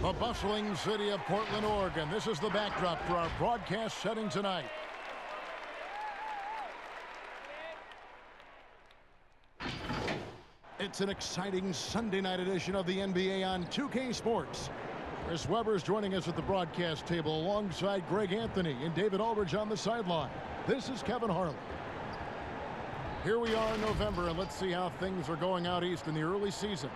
The bustling city of Portland, Oregon. This is the backdrop for our broadcast setting tonight. It's an exciting Sunday night edition of the NBA on 2K Sports. Chris Webber's joining us at the broadcast table alongside Greg Anthony and David Aldridge on the sideline. This is Kevin Harlan. Here we are in November, and let's see how things are going out east in the early season.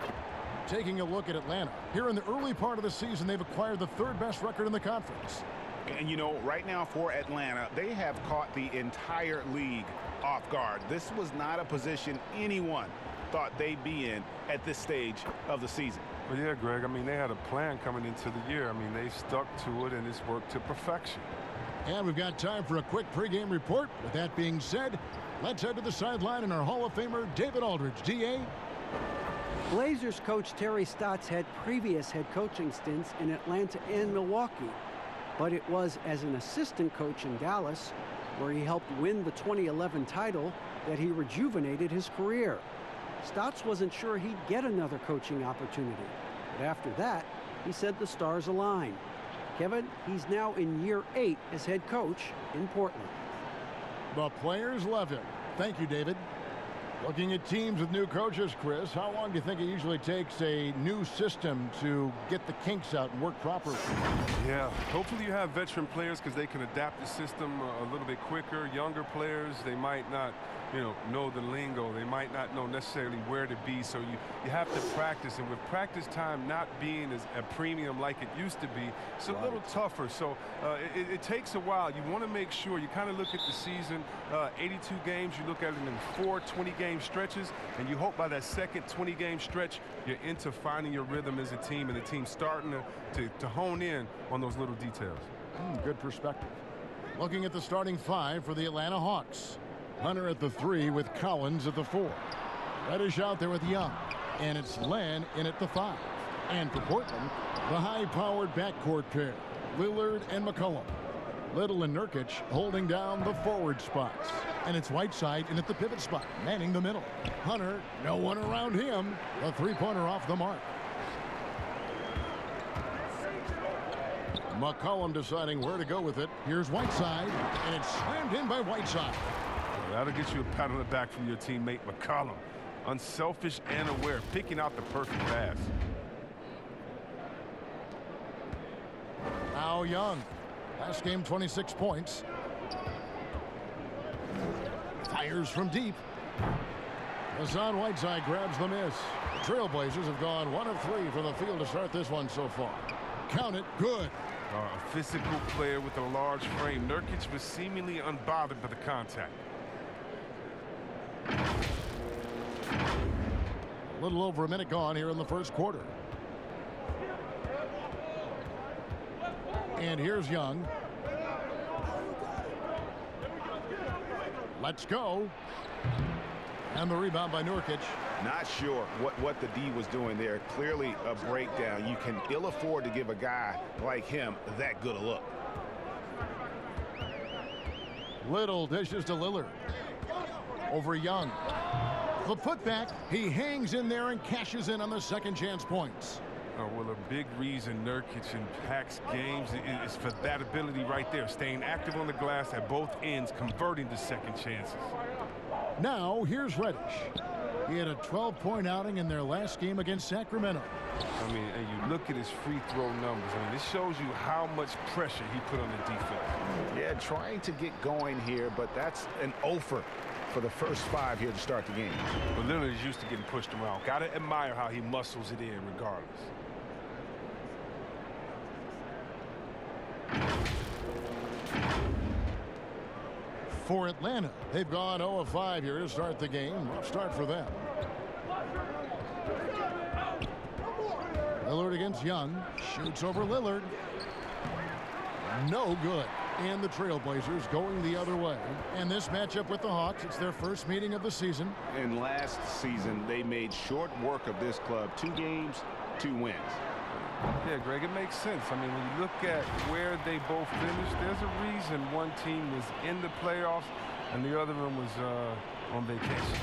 Taking a look at Atlanta. Here in the early part of the season, they've acquired the third best record in the conference. And, you know, right now for Atlanta, they have caught the entire league off guard. This was not a position anyone thought they'd be in at this stage of the season. Well, yeah, Greg, I mean, they had a plan coming into the year. I mean, they stuck to it, and it's worked to perfection. And we've got time for a quick pregame report. With that being said, let's head to the sideline and our Hall of Famer, David Aldridge. D.A.? Blazers coach Terry Stotts had previous head coaching stints in Atlanta and Milwaukee, but it was as an assistant coach in Dallas, where he helped win the 2011 title, that he rejuvenated his career. Stotts wasn't sure he'd get another coaching opportunity, but after that, he said the stars aligned. Kevin, he's now in year 8 as head coach in Portland. The players love him. Thank you, David. Looking at teams with new coaches, Chris, how long do you think it usually takes a new system to get the kinks out and work properly? Yeah, hopefully you have veteran players because they can adapt the system a little bit quicker. Younger players, they might not, know the lingo. They might not know necessarily where to be, so you have to practice. And with practice time not being as a premium like it used to be, it's a little tougher. So it takes a while. You want to make sure you kind of look at the season, 82 games, you look at it in 4 20-game stretches, and you hope by that second 20-game stretch, you're into finding your rhythm as a team, and the team's starting to hone in on those little details. Good perspective. Looking at the starting 5 for the Atlanta Hawks. Hunter at the 3 with Collins at the 4. Reddish out there with Young. And it's Len in at the 5. And for Portland, the high-powered backcourt pair, Lillard and McCollum. Little and Nurkic holding down the forward spots. And it's Whiteside in at the pivot spot, manning the middle. Hunter, no one around him. The three-pointer off the mark. McCollum deciding where to go with it. Here's Whiteside, and it's slammed in by Whiteside. That'll get you a pat on the back from your teammate, McCollum. Unselfish and aware, picking out the perfect pass. Now Young. Last game, 26 points. Fires from deep. Hassan Whiteside grabs the miss. The Trailblazers have gone 1 of 3 from the field to start this one so far. Count it, good. A physical player with a large frame. Nurkic was seemingly unbothered by the contact. A little over a minute gone here in the first quarter. And here's Young. Let's go. And the rebound by Nurkic. Not sure what the D was doing there. Clearly a breakdown. You can ill afford to give a guy like him that good a look. Little dishes to Lillard. Over Young. The putback. He hangs in there and cashes in on the second chance points. Well, a big reason Nurkic impacts games is for that ability right there. Staying active on the glass at both ends, converting the second chances. Now, here's Reddish. He had a 12-point outing in their last game against Sacramento. I mean, and you look at his free throw numbers. I mean, this shows you how much pressure he put on the defense. Yeah, trying to get going here, but that's an offer for the first 5 here to start the game. But Lillard is used to getting pushed around. Got to admire how he muscles it in regardless. For Atlanta, they've gone 0 of 5 here to start the game. Rough start for them. Lillard against Young. Shoots over Lillard. No good. And the Trailblazers going the other way. And this matchup with the Hawks, it's their first meeting of the season. And last season, they made short work of this club. 2 games, 2 wins. Yeah, Greg, it makes sense. I mean, when you look at where they both finished, there's a reason one team was in the playoffs and the other one was on vacation.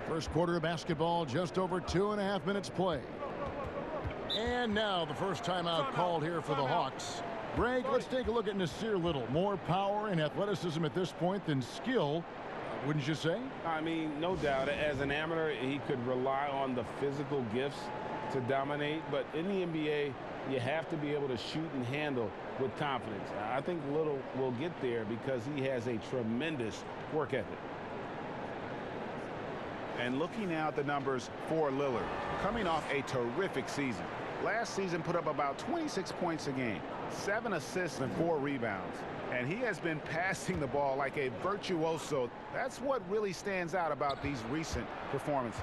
First quarter of basketball, just over 2.5 minutes play. And now the first timeout called here for the Hawks. Greg, let's take a look at Nasir Little. More power and athleticism at this point than skill, wouldn't you say? I mean, no doubt. As an amateur, he could rely on the physical gifts to dominate. But in the NBA, you have to be able to shoot and handle with confidence. I think Little will get there because he has a tremendous work ethic. And looking now at the numbers for Lillard, coming off a terrific season. Last season put up about 26 points a game, 7 assists and 4 rebounds. And he has been passing the ball like a virtuoso. That's what really stands out about these recent performances.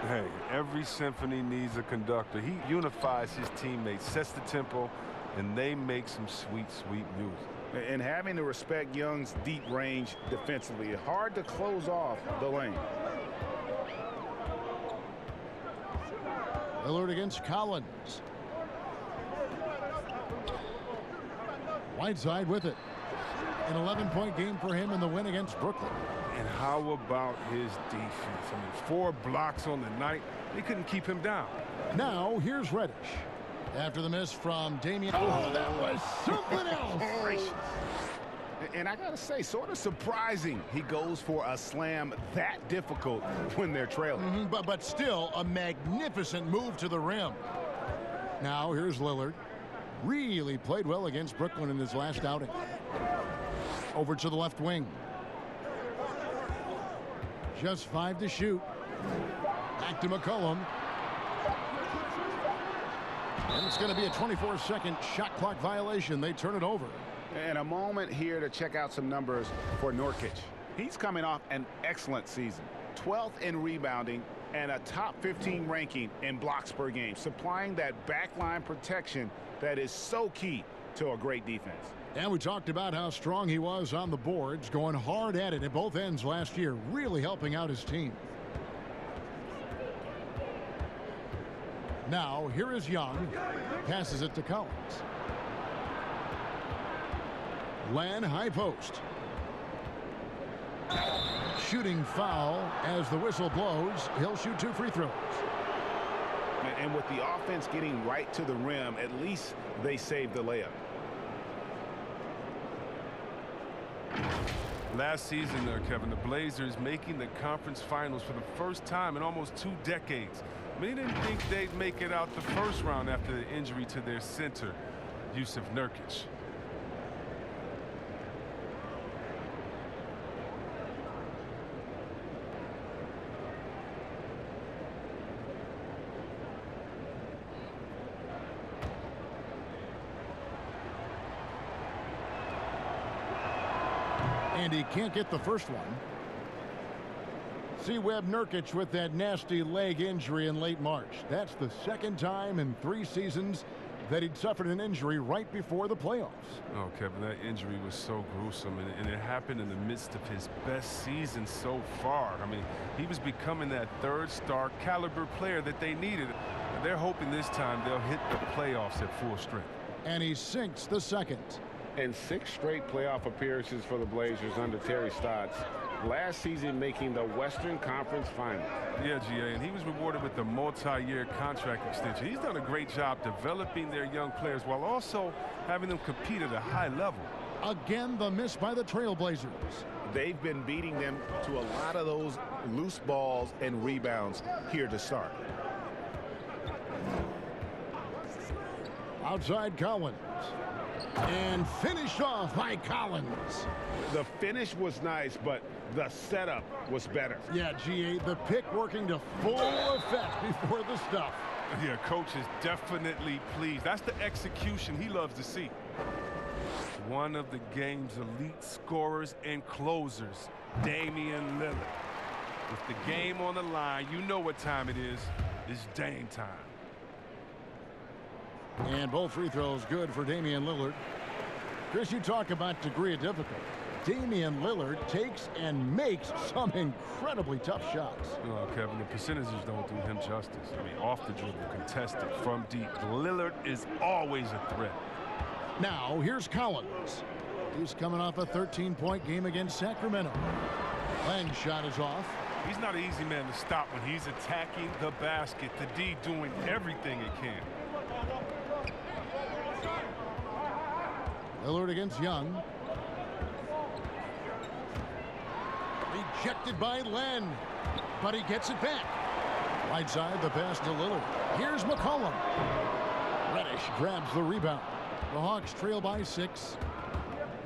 Hey, every symphony needs a conductor. He unifies his teammates, sets the tempo, and they make some sweet, sweet music. And having to respect Young's deep range defensively, hard to close off the lane. Lillard against Collins. Whiteside with it. An 11-point game for him in the win against Brooklyn. And how about his defense? I mean, 4 blocks on the night. They couldn't keep him down. Now, here's Reddish. After the miss from Damian. Oh, that was something else. And I got to say, sort of surprising he goes for a slam that difficult when they're trailing. But still, a magnificent move to the rim. Now, here's Lillard. Really played well against Brooklyn in his last outing. Over to the left wing. Just 5 to shoot. Back to McCollum. And it's going to be a 24-second shot clock violation. They turn it over. And a moment here to check out some numbers for Nurkic. He's coming off an excellent season. 12th in rebounding and a top 15 ranking in blocks per game, supplying that backline protection that is so key to a great defense. And we talked about how strong he was on the boards, going hard at it at both ends last year, really helping out his team. Now, here is Young. Passes it to Collins. Len, high post. Shooting foul as the whistle blows. He'll shoot 2 free throws. And with the offense getting right to the rim, at least they saved the layup. Last season, Kevin, the Blazers making the conference finals for the first time in almost 2 decades. Many didn't think they'd make it out the first round after the injury to their center, Yusuf Nurkic. And he can't get the first one. See Webb Nurkic with that nasty leg injury in late March. That's the 2nd time in 3 seasons that he'd suffered an injury right before the playoffs. Oh, Kevin, that injury was so gruesome, and it happened in the midst of his best season so far. I mean, he was becoming that 3rd-star caliber player that they needed. They're hoping this time they'll hit the playoffs at full strength. And he sinks the 2nd. And 6 straight playoff appearances for the Blazers under Terry Stotts. Last season making the Western Conference Finals. Yeah, GA, and he was rewarded with a multi-year contract extension. He's done a great job developing their young players while also having them compete at a high level. Again, the miss by the Trailblazers. They've been beating them to a lot of those loose balls and rebounds here to start. Outside Collins. And finished off by Collins. The finish was nice, but the setup was better. Yeah, GA, the pick working to full effect before the stuff. Yeah, coach is definitely pleased. That's the execution he loves to see. One of the game's elite scorers and closers, Damian Lillard. With the game on the line, you know what time it is. It's Dame time. And both free throws good for Damian Lillard. Chris, you talk about degree of difficulty. Damian Lillard takes and makes some incredibly tough shots. Oh, Kevin, the percentages don't do him justice. I mean, off the dribble, contested, from deep. Lillard is always a threat. Now, here's Collins. He's coming off a 13-point game against Sacramento. Lang's shot is off. He's not an easy man to stop when he's attacking the basket. The D doing everything he can. Lillard against Young. Rejected by Len, but he gets it back. Right side, the pass to Lillard. Here's McCollum. Reddish grabs the rebound. The Hawks trail by 6.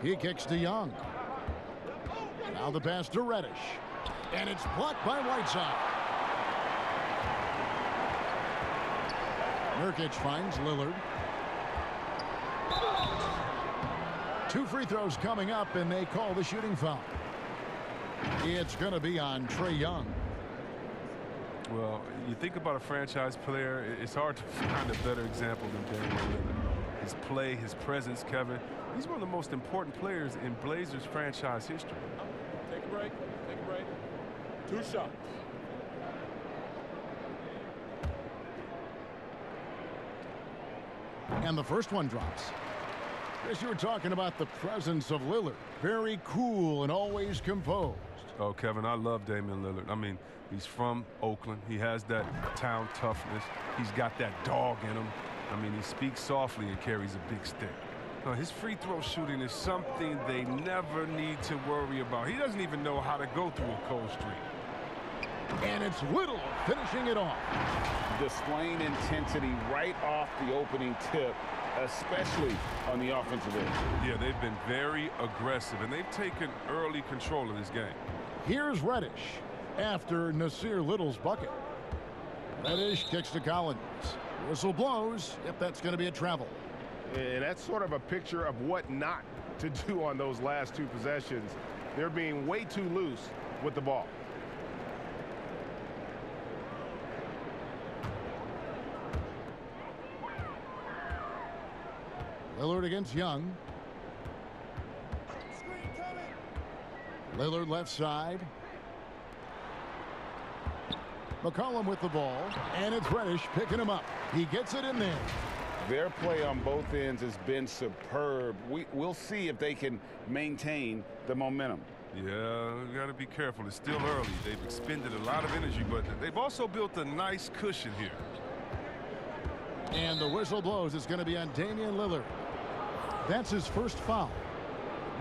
He kicks to Young. Now the pass to Reddish. And it's blocked by Whiteside. Nurkic finds Lillard. 2 free throws coming up, and they call the shooting foul. It's going to be on Trae Young. Well, you think about a franchise player, it's hard to find a better example than Damian Lillard. His play, his presence, Kevin. He's one of the most important players in Blazers franchise history. Take a break. Take a break. 2 shots. And the first one drops. Chris, you were talking about the presence of Lillard. Very cool and always composed. Oh, Kevin, I love Damian Lillard. I mean, he's from Oakland. He has that town toughness. He's got that dog in him. I mean, he speaks softly and carries a big stick. His free throw shooting is something they never need to worry about. He doesn't even know how to go through a cold streak. And it's Little finishing it off. Displaying intensity right off the opening tip, especially on the offensive end. Yeah, they've been very aggressive, and they've taken early control of this game. Here's Reddish after Nasir Little's bucket. Reddish kicks to Collins. Whistle blows. Yep, that's going to be a travel. And that's sort of a picture of what not to do on those last 2 possessions. They're being way too loose with the ball. Lillard against Young. Lillard left side. McCollum with the ball, and it's Reddish picking him up. He gets it in there. Their play on both ends has been superb. We'll see if they can maintain the momentum. Yeah, you got to be careful. It's still early. They've expended a lot of energy, but they've also built a nice cushion here. And the whistle blows. It's going to be on Damian Lillard. That's his first foul.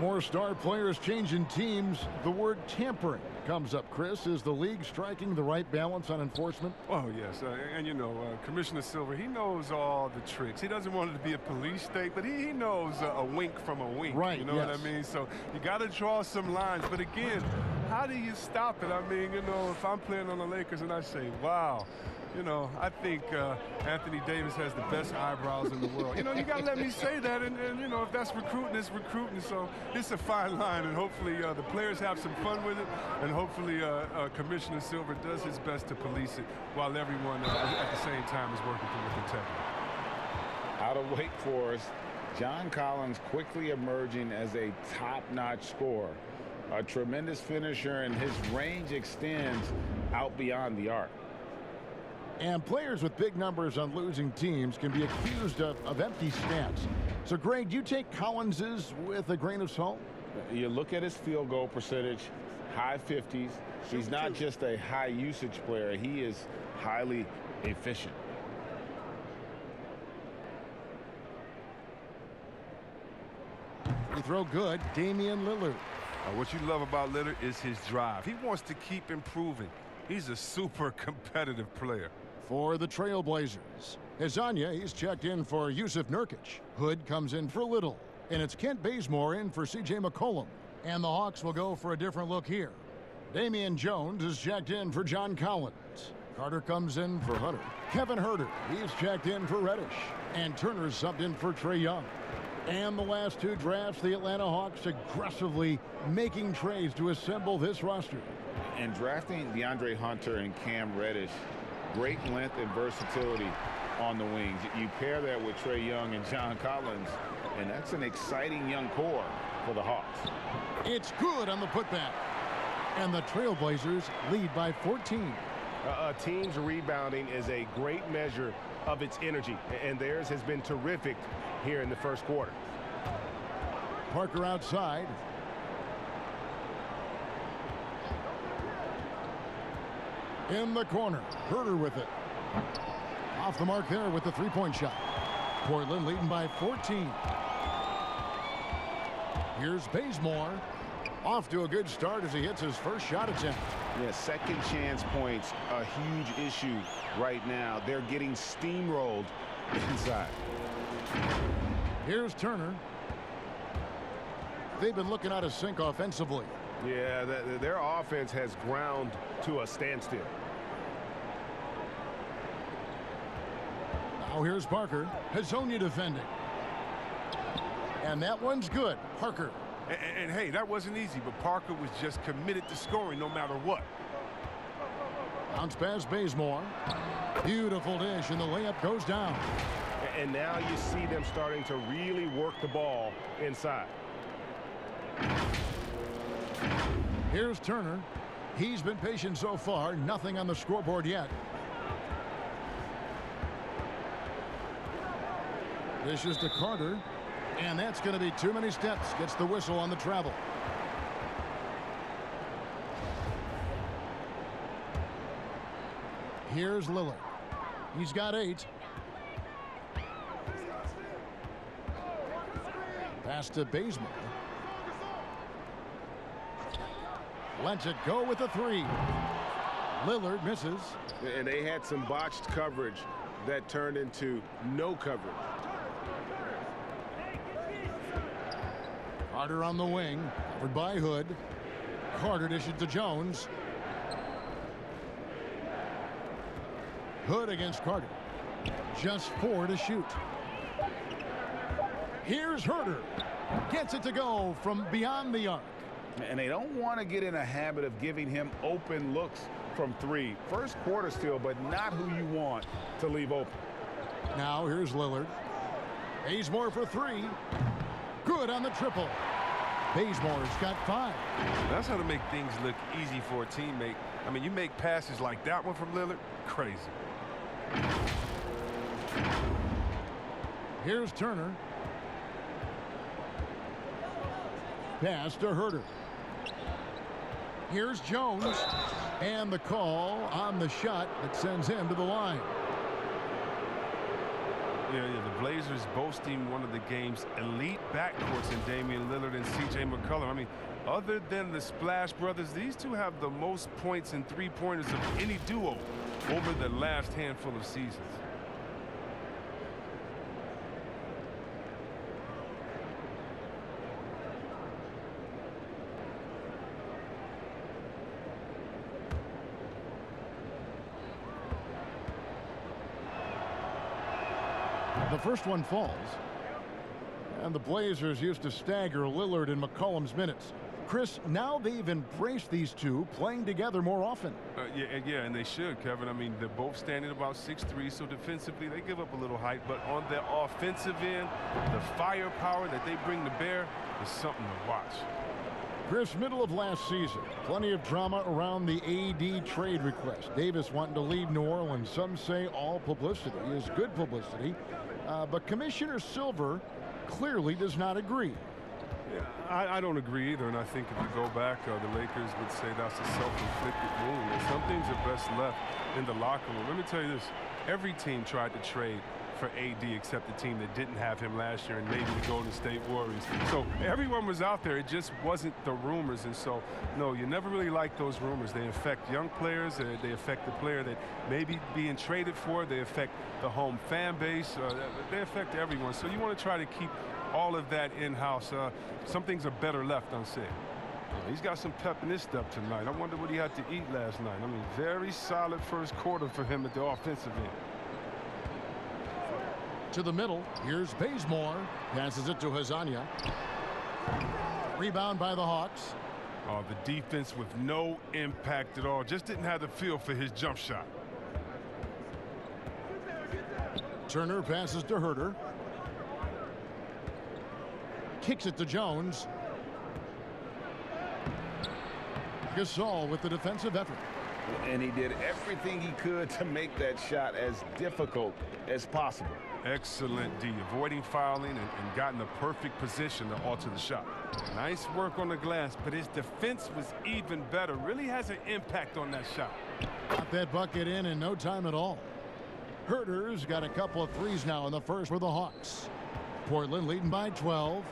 More star players changing teams. The word tampering comes up, Chris. Is the league striking the right balance on enforcement? Oh, yes. And, you know, Commissioner Silver, he knows all the tricks. He doesn't want it to be a police state, but he knows a wink from a wink. Right, you know what I mean? So you got to draw some lines. But, again, how do you stop it? I mean, you know, if I'm playing on the Lakers and I say, wow, you know, I think Anthony Davis has the best eyebrows in the world. You know, you got to let me say that. And, you know, if that's recruiting, it's recruiting. So it's a fine line. And hopefully the players have some fun with it. And hopefully Commissioner Silver does his best to police it while everyone at the same time is working with integrity. Out of Wake Forest, John Collins quickly emerging as a top-notch scorer. A tremendous finisher, and his range extends out beyond the arc. And players with big numbers on losing teams can be accused of empty stats. So, Greg, do you take Collins's with a grain of salt? You look at his field goal percentage, high 50s. He's not just a high usage player. He is highly efficient. Free throw good. Damian Lillard. What you love about Lillard is his drive. He wants to keep improving. He's a super competitive player. For the Trailblazers, Hezonja, he's checked in for Yusuf Nurkic. Hood comes in for Little. And it's Kent Bazemore in for C.J. McCollum. And the Hawks will go for a different look here. Damian Jones is checked in for John Collins. Carter comes in for Hunter. Kevin Huerter, he's checked in for Reddish. And Turner's subbed in for Trae Young. And the last 2 drafts, the Atlanta Hawks aggressively making trades to assemble this roster. And drafting DeAndre Hunter and Cam Reddish, great length and versatility on the wings. You pair that with Trae Young and John Collins, and that's an exciting young core for the Hawks. It's good on the putback. And the Trailblazers lead by 14. A team's rebounding is a great measure of its energy, and theirs has been terrific here in the first quarter. Parker outside. In the corner, Huerter with it. Off the mark there with the three-point shot. Portland leading by 14. Here's Bazemore. Off to a good start as he hits his first shot attempt. Yeah, second chance points, a huge issue right now. They're getting steamrolled inside. Here's Turner. They've been looking out of sync offensively. Yeah, their offense has ground to a standstill. Now here's Parker. Hazonia defending. And that one's good. Parker. And hey, that wasn't easy, but Parker was just committed to scoring no matter what. Bounce pass Bazemore. Beautiful dish, and the layup goes down. And now you see them starting to really work the ball inside. Here's Turner. He's been patient so far. Nothing on the scoreboard yet. This is to Carter. And that's going to be too many steps. Gets the whistle on the travel. Here's Lillard. He's got 8. Pass to Bazemore. Lets it go with a 3. Lillard misses. And they had some botched coverage that turned into no coverage. Carter on the wing, covered by Hood. Carter dishes to Jones. Hood against Carter. Just 4 to shoot. Here's Herter. Gets it to go from beyond the arc. And they don't want to get in a habit of giving him open looks from 3. First quarter still, but not who you want to leave open. Now here's Lillard. Bazemore for 3. Good on the triple. Bazemore's got 5. That's how to make things look easy for a teammate. I mean, you make passes like that one from Lillard, crazy. Here's Turner. Pass to Herter. Here's Jones. And the call on the shot that sends him to the line. Yeah, the Blazers boasting one of the game's elite backcourts in Damian Lillard and C.J. McCollum. I mean, other than the Splash Brothers, these two have the most points and three-pointers of any duo over the last handful of seasons. The first one falls. And the Blazers used to stagger Lillard and McCollum's minutes. Chris, now they've embraced these two, playing together more often. Yeah, and they should, Kevin. I mean, they're both standing about 6'3", so defensively they give up a little height. But on the offensive end, the firepower that they bring to bear is something to watch. Chris, middle of last season, plenty of drama around the AD trade request. Davis wanting to leave New Orleans. Some say all publicity is good publicity. But Commissioner Silver clearly does not agree. Yeah, I don't agree either, and I think if you go back, the Lakers would say that's a self-inflicted wound. And some things are best left in the locker room. Let me tell you this. Every team tried to trade for AD except the team that didn't have him last year and maybe the Golden State Warriors. So everyone was out there. It just wasn't the rumors. And so, no, you never really like those rumors. They affect young players. They affect the player that may be being traded for. They affect the home fan base. They affect everyone. So you want to try to keep all of that in-house. Some things are better left unsaid. He's got some pep in his step tonight. I wonder what he had to eat last night. I mean, very solid first quarter for him at the offensive end. To the middle, here's Bazemore. Passes it to Hazonia. Rebound by the Hawks. Oh, the defense with no impact at all. Just didn't have the feel for his jump shot. Turner passes to Herter. Kicks it to Jones. Gasol with the defensive effort. And he did everything he could to make that shot as difficult as possible. Excellent D, avoiding fouling and got in the perfect position to alter the shot. Nice work on the glass, but his defense was even better. Really has an impact on that shot. Got that bucket in no time at all. Herter's got a couple of threes now in the first for the Hawks. Portland leading by 12.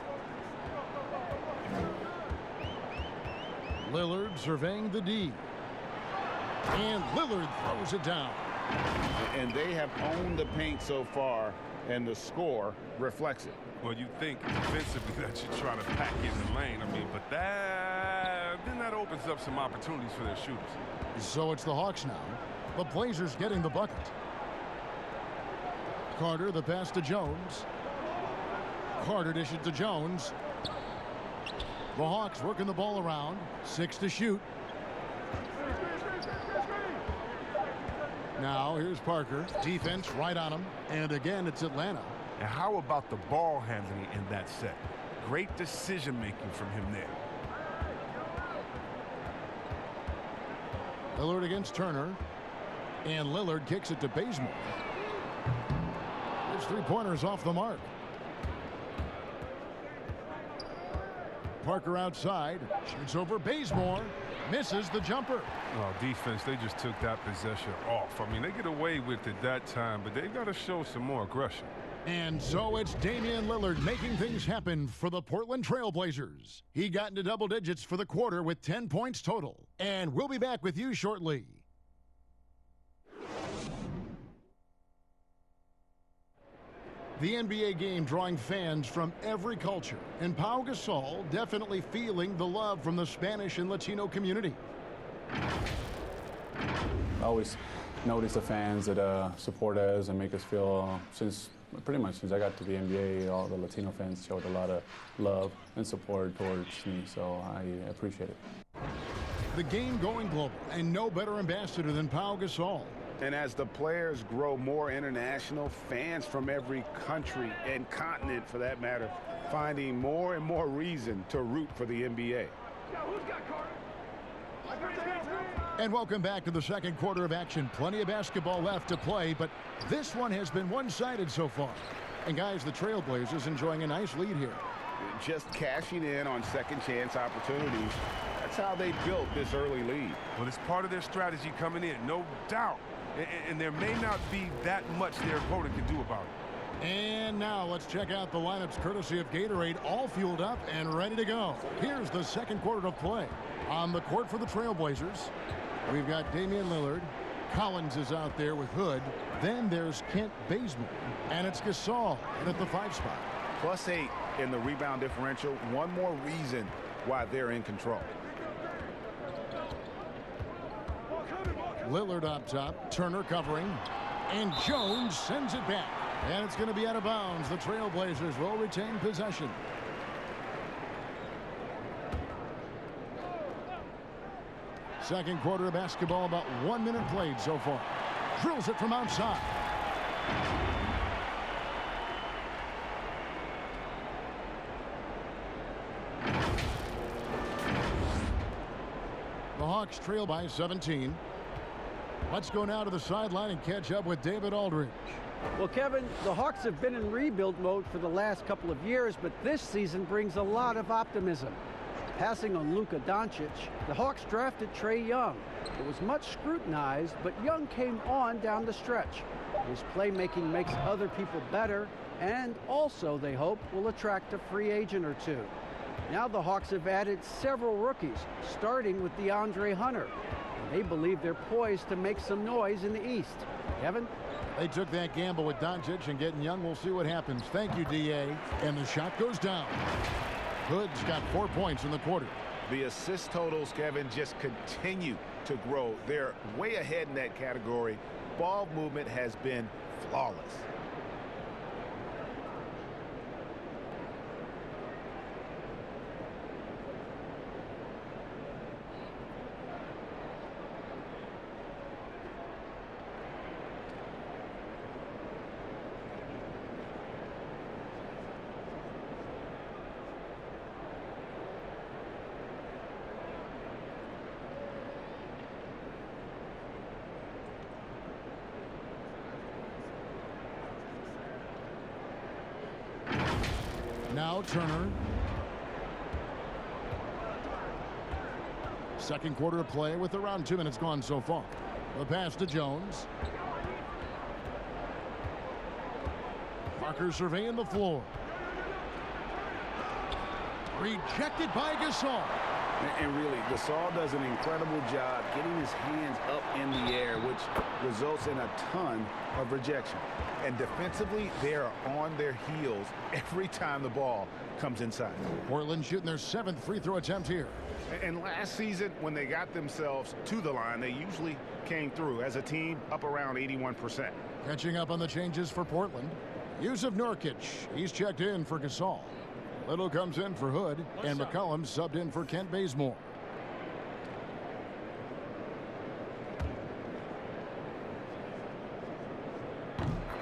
Lillard surveying the D. And Lillard throws it down. And they have owned the paint so far, and the score reflects it. Well, you think defensively that you try to pack in the lane. I mean, but then that opens up some opportunities for their shooters. So it's the Hawks now. The Blazers getting the bucket. Carter, the pass to Jones. Carter dishes to Jones. The Hawks working the ball around. 6 to shoot. Now here's Parker. Defense right on him. And again, it's Atlanta. And how about the ball handling in that set? Great decision making from him there. Lillard against Turner. And Lillard kicks it to Bazemore. His three-pointers off the mark. Parker outside. Shoots over Bazemore. Misses the jumper. Oh, defense, they just took that possession off. I mean, they get away with it that time, but they've got to show some more aggression. And so it's Damian Lillard making things happen for the Portland Trailblazers. He got into double digits for the quarter with 10 points total. And we'll be back with you shortly. The NBA game drawing fans from every culture. And Pau Gasol definitely feeling the love from the Spanish and Latino community. I always notice the fans that support us and make us feel, pretty much since I got to the NBA, all the Latino fans showed a lot of love and support towards me, so I appreciate it. The game going global, and no better ambassador than Pau Gasol. And as the players grow more international, fans from every country and continent, for that matter, finding more and more reason to root for the NBA. And welcome back to the second quarter of action. Plenty of basketball left to play, but this one has been one-sided so far. And guys, the Trailblazers enjoying a nice lead here. Just cashing in on second chance opportunities. That's how they built this early lead. Well, it's part of their strategy coming in, no doubt. And there may not be that much their opponent can do about it. And now let's check out the lineups courtesy of Gatorade, all fueled up and ready to go. Here's the second quarter of play. On the court for the Trailblazers, we've got Damian Lillard. Collins is out there with Hood. Then there's Kent Bazemore. And it's Gasol at the 5 spot. +8 in the rebound differential. One more reason why they're in control. Lillard up top, Turner covering, and Jones sends it back. And it's going to be out of bounds. The Trailblazers will retain possession. Second quarter of basketball, about 1 minute played so far. Drills it from outside. The Hawks trail by 17. Let's go now to the sideline and catch up with David Aldridge. Well, Kevin, the Hawks have been in rebuild mode for the last couple of years, but this season brings a lot of optimism. Passing on Luka Doncic, the Hawks drafted Trae Young. It was much scrutinized, but Young came on down the stretch. His playmaking makes other people better, and also, they hope, will attract a free agent or two. Now the Hawks have added several rookies, starting with DeAndre Hunter. They believe they're poised to make some noise in the East. Kevin? They took that gamble with Doncic and getting Young. We'll see what happens. Thank you, D.A. And the shot goes down. Hood's got 4 points in the quarter. The assist totals, Kevin, just continue to grow. They're way ahead in that category. Ball movement has been flawless. Now Turner. Second quarter of play with around 2 minutes gone so far. The pass to Jones. Parker surveying the floor. Rejected by Gasol. And really, Gasol does an incredible job getting his hands up in the air, which results in a ton of rejection. And defensively, they are on their heels every time the ball comes inside. Portland shooting their 7th free throw attempt here. And last season, when they got themselves to the line, they usually came through as a team up around 81%. Catching up on the changes for Portland. Yusuf Nurkic, he's checked in for Gasol. Little comes in for Hood, and McCollum subbed in for Kent Bazemore.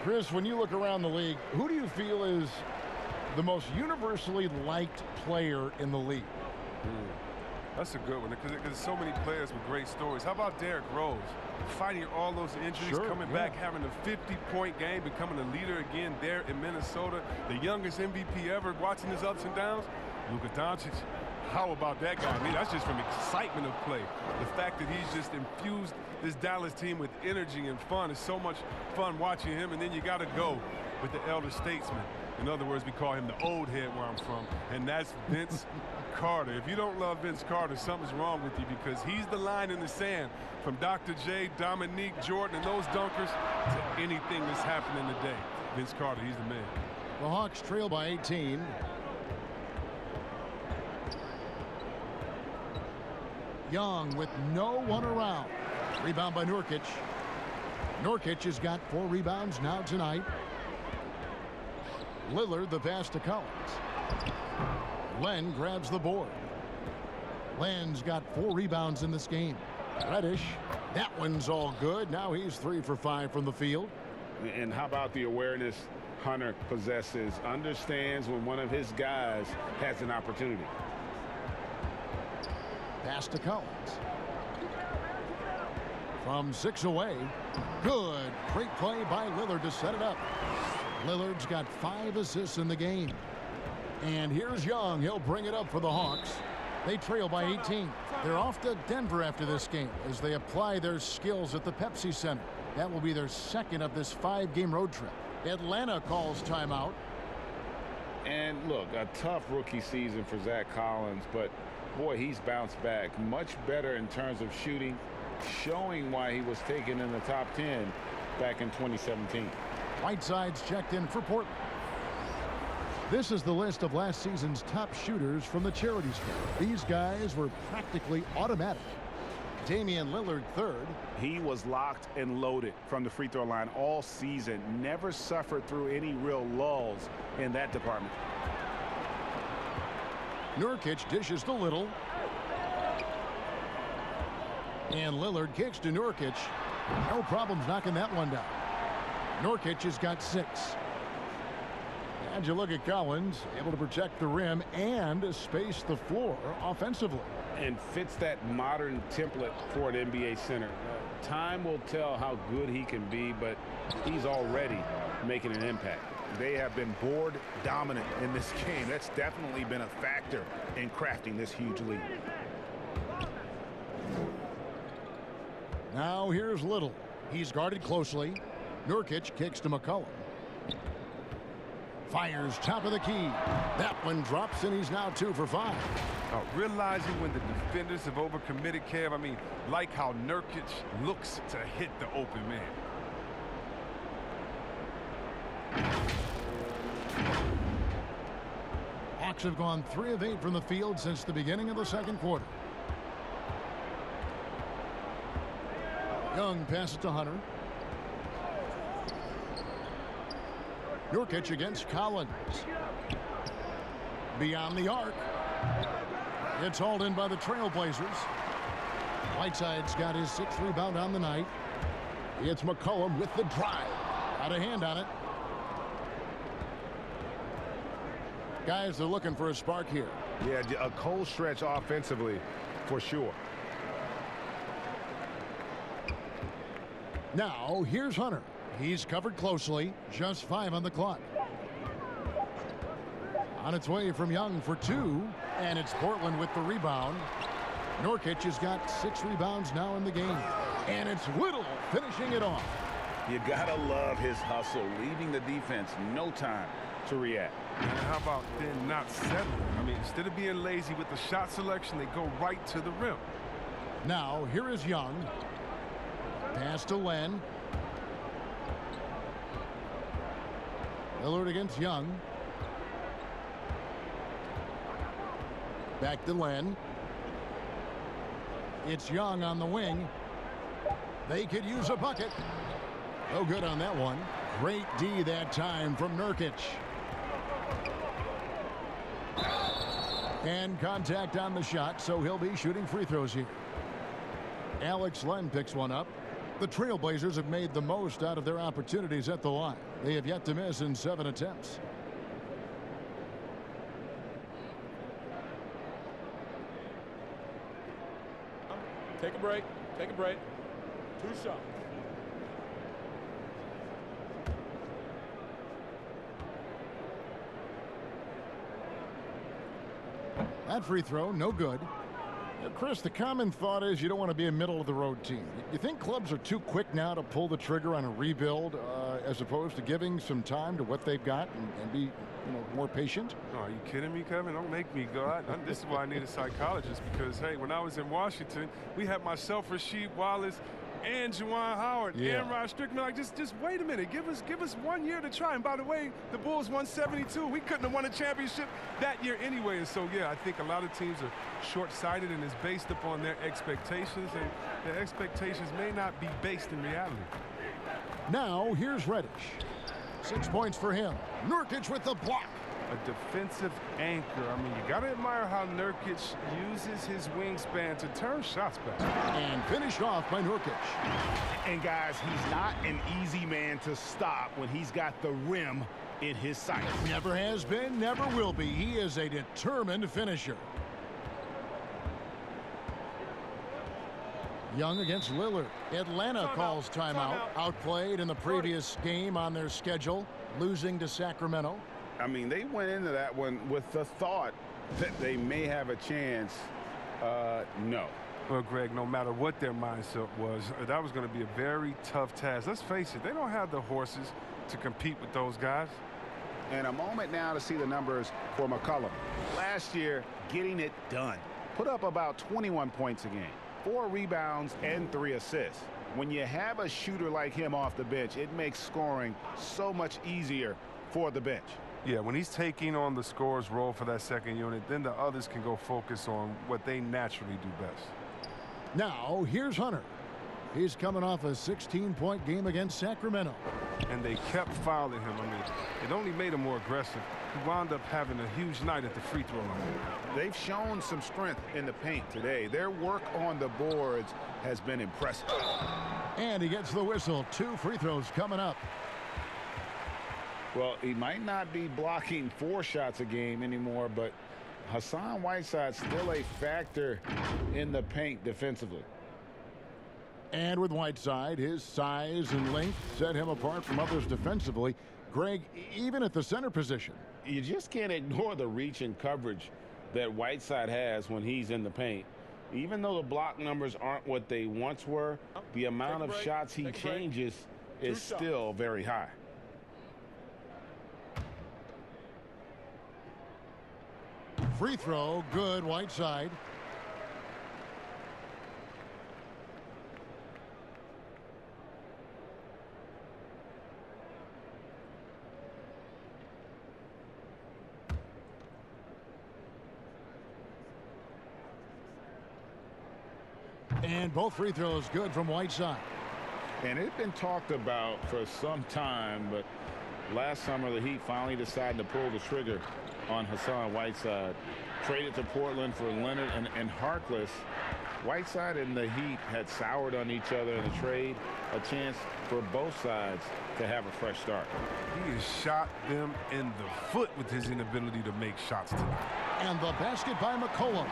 Chris, when you look around the league, who do you feel is the most universally liked player in the league? That's a good one because there's so many players with great stories. How about Derrick Rose? Fighting all those injuries, coming back, having a 50-point game, becoming a leader again there in Minnesota. The youngest MVP ever, watching his ups and downs. Luka Doncic. How about that guy? I mean, that's just from excitement of play. The fact that he's just infused this Dallas team with energy and fun. It's so much fun watching him. And then you got to go with the elder statesman. In other words, we call him the old head where I'm from, and that's Vince Carter. If you don't love Vince Carter, something's wrong with you because he's the line in the sand from Dr. J, Dominique, Jordan, and those dunkers to anything that's happening today. Vince Carter, he's the man. The Hawks trail by 18. Young with no one around. Rebound by Nurkic. Nurkic has got 4 rebounds now tonight. Lillard the pass to Collins. Len grabs the board. Len's got 4 rebounds in this game. Reddish, that one's all good. Now he's 3 for 5 from the field. And how about the awareness Hunter possesses? Understands when one of his guys has an opportunity. Pass to Collins. From 6 away. Good. Great play by Lillard to set it up. Lillard's got 5 assists in the game. And here's Young. He'll bring it up for the Hawks. They trail by 18. They're off to Denver after this game as they apply their skills at the Pepsi Center. That will be their 2nd of this 5-game road trip. Atlanta calls timeout. And look, a tough rookie season for Zach Collins, but boy, he's bounced back much better in terms of shooting, showing why he was taken in the top 10 back in 2017. Whiteside's checked in for Portland. This is the list of last season's top shooters from the charity stripe. These guys were practically automatic. Damian Lillard 3rd. He was locked and loaded from the free throw line all season. Never suffered through any real lulls in that department. Nurkic dishes to Little. And Lillard kicks to Nurkic. No problems knocking that one down. Nurkic has got 6. And you look at Collins, able to protect the rim and space the floor offensively. And fits that modern template for an NBA center. Time will tell how good he can be, but he's already making an impact. They have been board dominant in this game. That's definitely been a factor in crafting this huge lead. Now here's Little. He's guarded closely. Nurkic kicks to McCollum. Fires top of the key. That one drops, and he's now 2 for 5. Realizing when the defenders have overcommitted, Kev, I mean, like how Nurkic looks to hit the open man. Hawks have gone 3 of 8 from the field since the beginning of the 2nd quarter. Young passes to Hunter. Nurkic against Collins. Beyond the arc. It's hauled in by the Trailblazers. Whiteside's got his 6th rebound on the night. It's McCollum with the drive. Got a hand on it. Guys, they're looking for a spark here. Yeah, a cold stretch offensively for sure. Now, here's Hunter. He's covered closely. Just 5 on the clock. On its way from Young for 2. And it's Portland with the rebound. Nurkic has got 6 rebounds now in the game. And it's Little finishing it off. You gotta love his hustle, leaving the defense no time to react. And how about then not settling? I mean, instead of being lazy with the shot selection, they go right to the rim. Now, here is Young. Pass to Len. Lillard against Young. Back to Len. It's Young on the wing. They could use a bucket. No good on that one. Great D that time from Nurkic. And contact on the shot, so he'll be shooting free throws here. Alex Len picks one up. The Trailblazers have made the most out of their opportunities at the line. They have yet to miss in 7 attempts. Take a break. Take a break. 2 shots. That free throw, no good. Chris, the common thought is you don't want to be a middle-of-the-road team. You think clubs are too quick now to pull the trigger on a rebuild as opposed to giving some time to what they've got and be, more patient? Oh, are you kidding me, Kevin? Don't make me go. This is why I need a psychologist because, hey, when I was in Washington, we had myself, Rasheed Wallace, and Juwan Howard, and Rod Strickland. Like, just wait a minute. Give us 1 year to try. And by the way, the Bulls won 72. We couldn't have won a championship that year anyway. And so, yeah, I think a lot of teams are short-sighted and it's based upon their expectations. And their expectations may not be based in reality. Now, here's Reddish. 6 points for him. Nurkic with the block. A defensive anchor. I mean, you got to admire how Nurkic uses his wingspan to turn shots back. And finished off by Nurkic. And, guys, he's not an easy man to stop when he's got the rim in his sights. Never has been, never will be. He is a determined finisher. Young against Lillard. Atlanta calls timeout. Outplayed in the previous game on their schedule, losing to Sacramento. I mean, they went into that one with the thought that they may have a chance. No. Well, Greg, no matter what their mindset was, that was going to be a very tough task. Let's face it, they don't have the horses to compete with those guys. And a moment now to see the numbers for McCollum. Last year, getting it done. Put up about 21 points a game, 4 rebounds, and 3 assists. When you have a shooter like him off the bench, it makes scoring so much easier for the bench. Yeah, when he's taking on the scorer's role for that second unit, then the others can go focus on what they naturally do best. Now, here's Hunter. He's coming off a 16-point game against Sacramento. And they kept fouling him. I mean, it only made him more aggressive. He wound up having a huge night at the free throw line. They've shown some strength in the paint today. Their work on the boards has been impressive. And he gets the whistle. 2 free throws coming up. Well, he might not be blocking 4 shots a game anymore, but Hassan Whiteside's still a factor in the paint defensively. And with Whiteside, his size and length set him apart from others defensively. Greg, even at the center position. You just can't ignore the reach and coverage that Whiteside has when he's in the paint. Even though the block numbers aren't what they once were, the amount of shots he changes is still very high. Free throw, good, Whiteside. And both free throws good from Whiteside. And it's been talked about for some time, but last summer the Heat finally decided to pull the trigger on Hassan Whiteside. Traded to Portland for Leonard and Harkless. Whiteside and the Heat had soured on each other in the trade. A chance for both sides to have a fresh start. He has shot them in the foot with his inability to make shots tonight. And the basket by McCollum.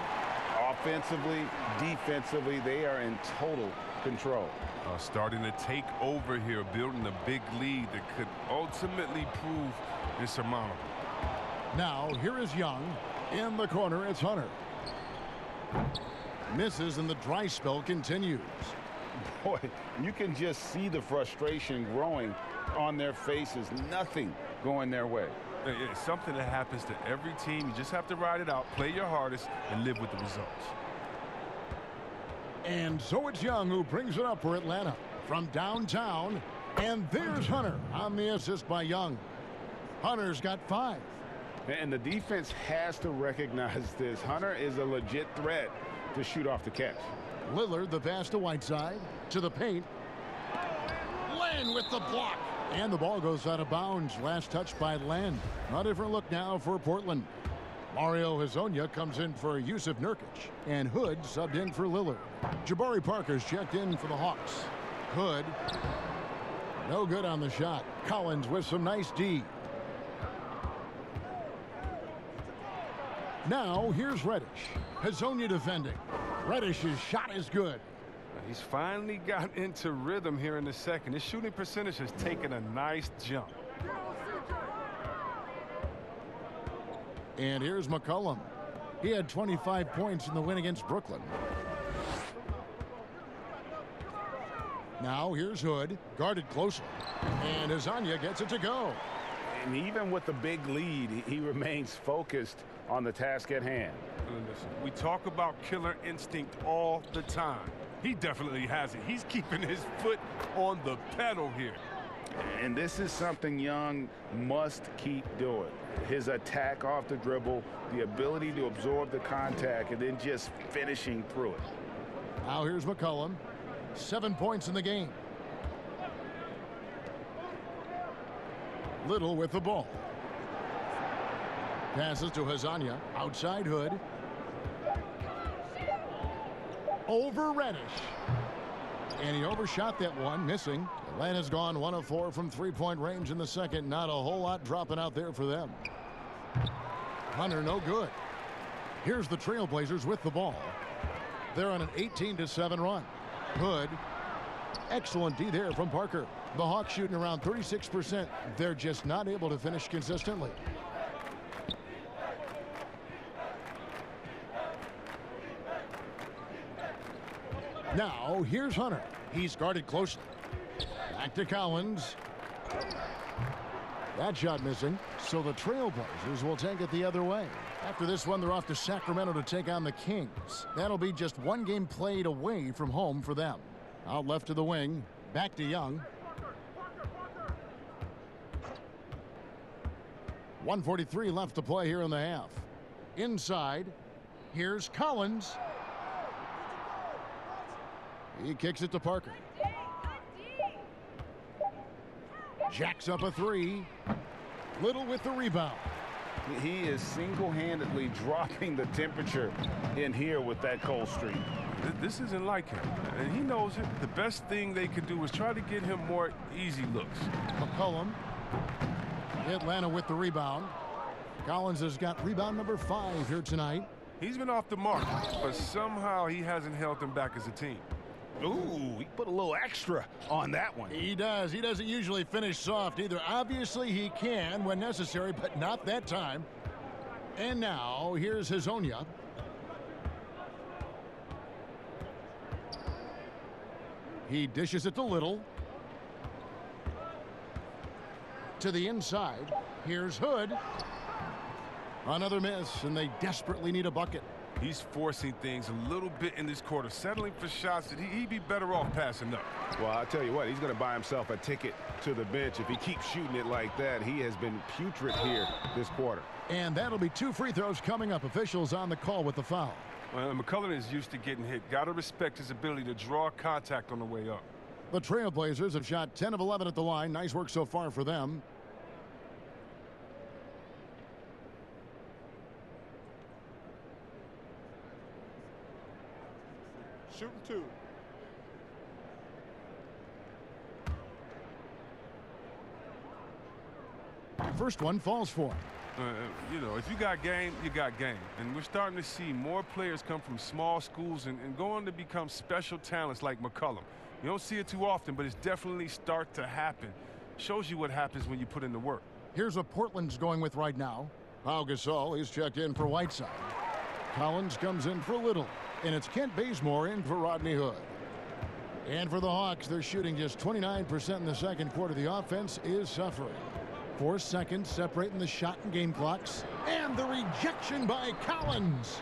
Offensively, defensively, they are in total control. Starting to take over here, building a big lead that could ultimately prove insurmountable. Now, here is Young. In the corner, it's Hunter. Misses, and the dry spell continues. Boy, you can just see the frustration growing on their faces. Nothing going their way. It's something that happens to every team. You just have to ride it out, play your hardest, and live with the results. And so it's Young who brings it up for Atlanta from downtown. And there's Hunter on the assist by Young. Hunter's got 5. And the defense has to recognize this. Hunter is a legit threat to shoot off the catch. Lillard, the pass to Whiteside, to the paint. Len with the block. And the ball goes out of bounds. Last touch by Len. A different look now for Portland. Mario Hezonja comes in for Yusuf Nurkic. And Hood subbed in for Lillard. Jabari Parker's checked in for the Hawks. Hood. No good on the shot. Collins with some nice D. Now here's Reddish. Hezonja defending. Reddish's shot is good. He's finally got into rhythm here in the second. His shooting percentage has taken a nice jump. And here's McCollum. He had 25 points in the win against Brooklyn. Now here's Hood, guarded closely. And Hezonja gets it to go. And even with the big lead, he remains focused on the task at hand. Listen, we talk about killer instinct all the time. He definitely has it. He's keeping his foot on the pedal here. And this is something Young must keep doing. His attack off the dribble, the ability to absorb the contact, and then just finishing through it. Now here's McCollum. 7 points in the game. Little with the ball. Passes to Hezonja. Outside Hood. Over Reddish. And he overshot that one, missing. Atlanta's gone 1 of 4 from three-point range in the second. Not a whole lot dropping out there for them. Hunter, no good. Here's the Trailblazers with the ball. They're on an 18-7 run. Hood. Excellent D there from Parker. The Hawks shooting around 36%. They're just not able to finish consistently. Now, here's Hunter. He's guarded closely. Back to Collins. That shot missing, so the Trailblazers will take it the other way. After this one, they're off to Sacramento to take on the Kings. That'll be just one game played away from home for them. Out left to the wing. Back to Young. 1:43 left to play here in the half. Inside, here's Collins. He kicks it to Parker. Jacks up a 3. Little with the rebound. He is single-handedly dropping the temperature in here with that cold streak. This isn't like him, and he knows it. The best thing they could do is try to get him more easy looks. McCollum. Atlanta with the rebound. Collins has got rebound number 5 here tonight. He's been off the mark, but somehow he hasn't held them back as a team. Ooh, he put a little extra on that one. He does. He doesn't usually finish soft either. Obviously, he can when necessary, but not that time. And now, here's Hezonja. He dishes it to Little. To the inside. Here's Hood. Another miss, and they desperately need a bucket. He's forcing things a little bit in this quarter, settling for shots that he'd be better off passing up. Well, I'll tell you what, he's going to buy himself a ticket to the bench. If he keeps shooting it like that, he has been putrid here this quarter. And that'll be 2 free throws coming up. Officials on the call with the foul. Well, McCollum is used to getting hit. Got to respect his ability to draw contact on the way up. The Trailblazers have shot 10 of 11 at the line. Nice work so far for them. Shooting 2. First one falls for him. You know, if you got game, you got game. And we're starting to see more players come from small schools and go on to become special talents like McCollum. You don't see it too often, but it's definitely start to happen. Shows you what happens when you put in the work. Here's what Portland's going with right now. Pau Gasol, he's checked in for Whiteside. Collins comes in for Little. And it's Kent Bazemore in for Rodney Hood. And for the Hawks, they're shooting just 29% in the second quarter. The offense is suffering. 4 seconds separating the shot and game clocks. And the rejection by Collins.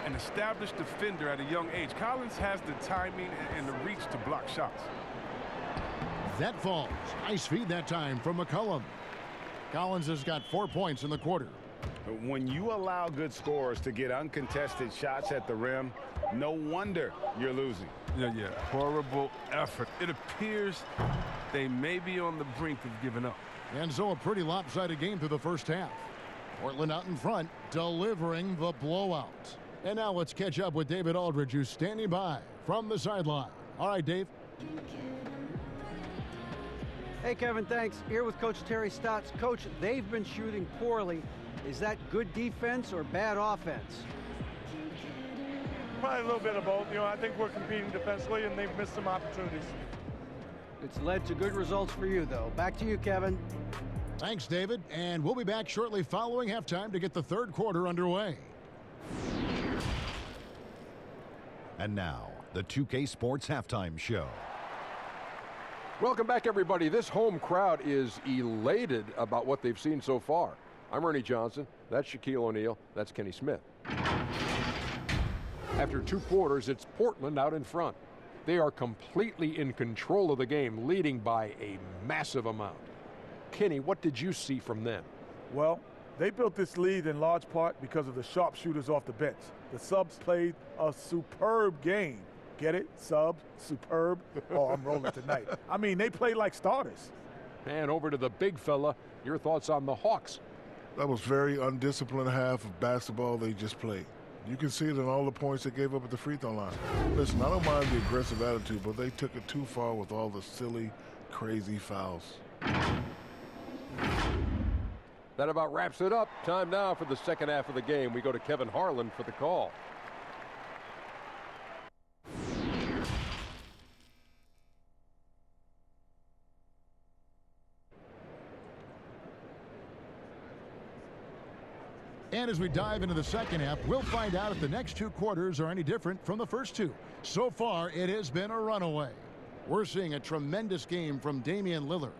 An established defender at a young age. Collins has the timing and the reach to block shots. That falls. Nice feed that time from McCollum. Collins has got 4 points in the quarter. When you allow good scorers to get uncontested shots at the rim, no wonder you're losing. Yeah. Horrible effort. It appears they may be on the brink of giving up. And so a pretty lopsided game through the first half. Portland out in front, delivering the blowout. And now let's catch up with David Aldridge, who's standing by from the sideline. All right, Dave. Hey, Kevin, thanks. Here with Coach Terry Stotts. Coach, they've been shooting poorly. Is that good defense or bad offense? Probably a little bit of both. I think we're competing defensively, and they've missed some opportunities. It's led to good results for you, though. Back to you, Kevin. Thanks, David. And we'll be back shortly following halftime to get the third quarter underway. And now, the 2K Sports Halftime Show. Welcome back, everybody. This home crowd is elated about what they've seen so far. I'm Ernie Johnson. That's Shaquille O'Neal. That's Kenny Smith. After 2 quarters, it's Portland out in front. They are completely in control of the game, leading by a massive amount. Kenny, what did you see from them? Well, they built this lead in large part because of the sharpshooters off the bench. The subs played a superb game. Get it? Subs, superb. Oh, I'm rolling tonight. I mean, they played like starters. And over to the big fella, your thoughts on the Hawks? That was very undisciplined half of basketball they just played. You can see it in all the points they gave up at the free throw line. Listen, I don't mind the aggressive attitude, but they took it too far with all the silly, crazy fouls. That about wraps it up. Time now for the second half of the game. We go to Kevin Harlan for the call. And as we dive into the second half, we'll find out if the next 2 quarters are any different from the first 2. So far, it has been a runaway. We're seeing a tremendous game from Damian Lillard.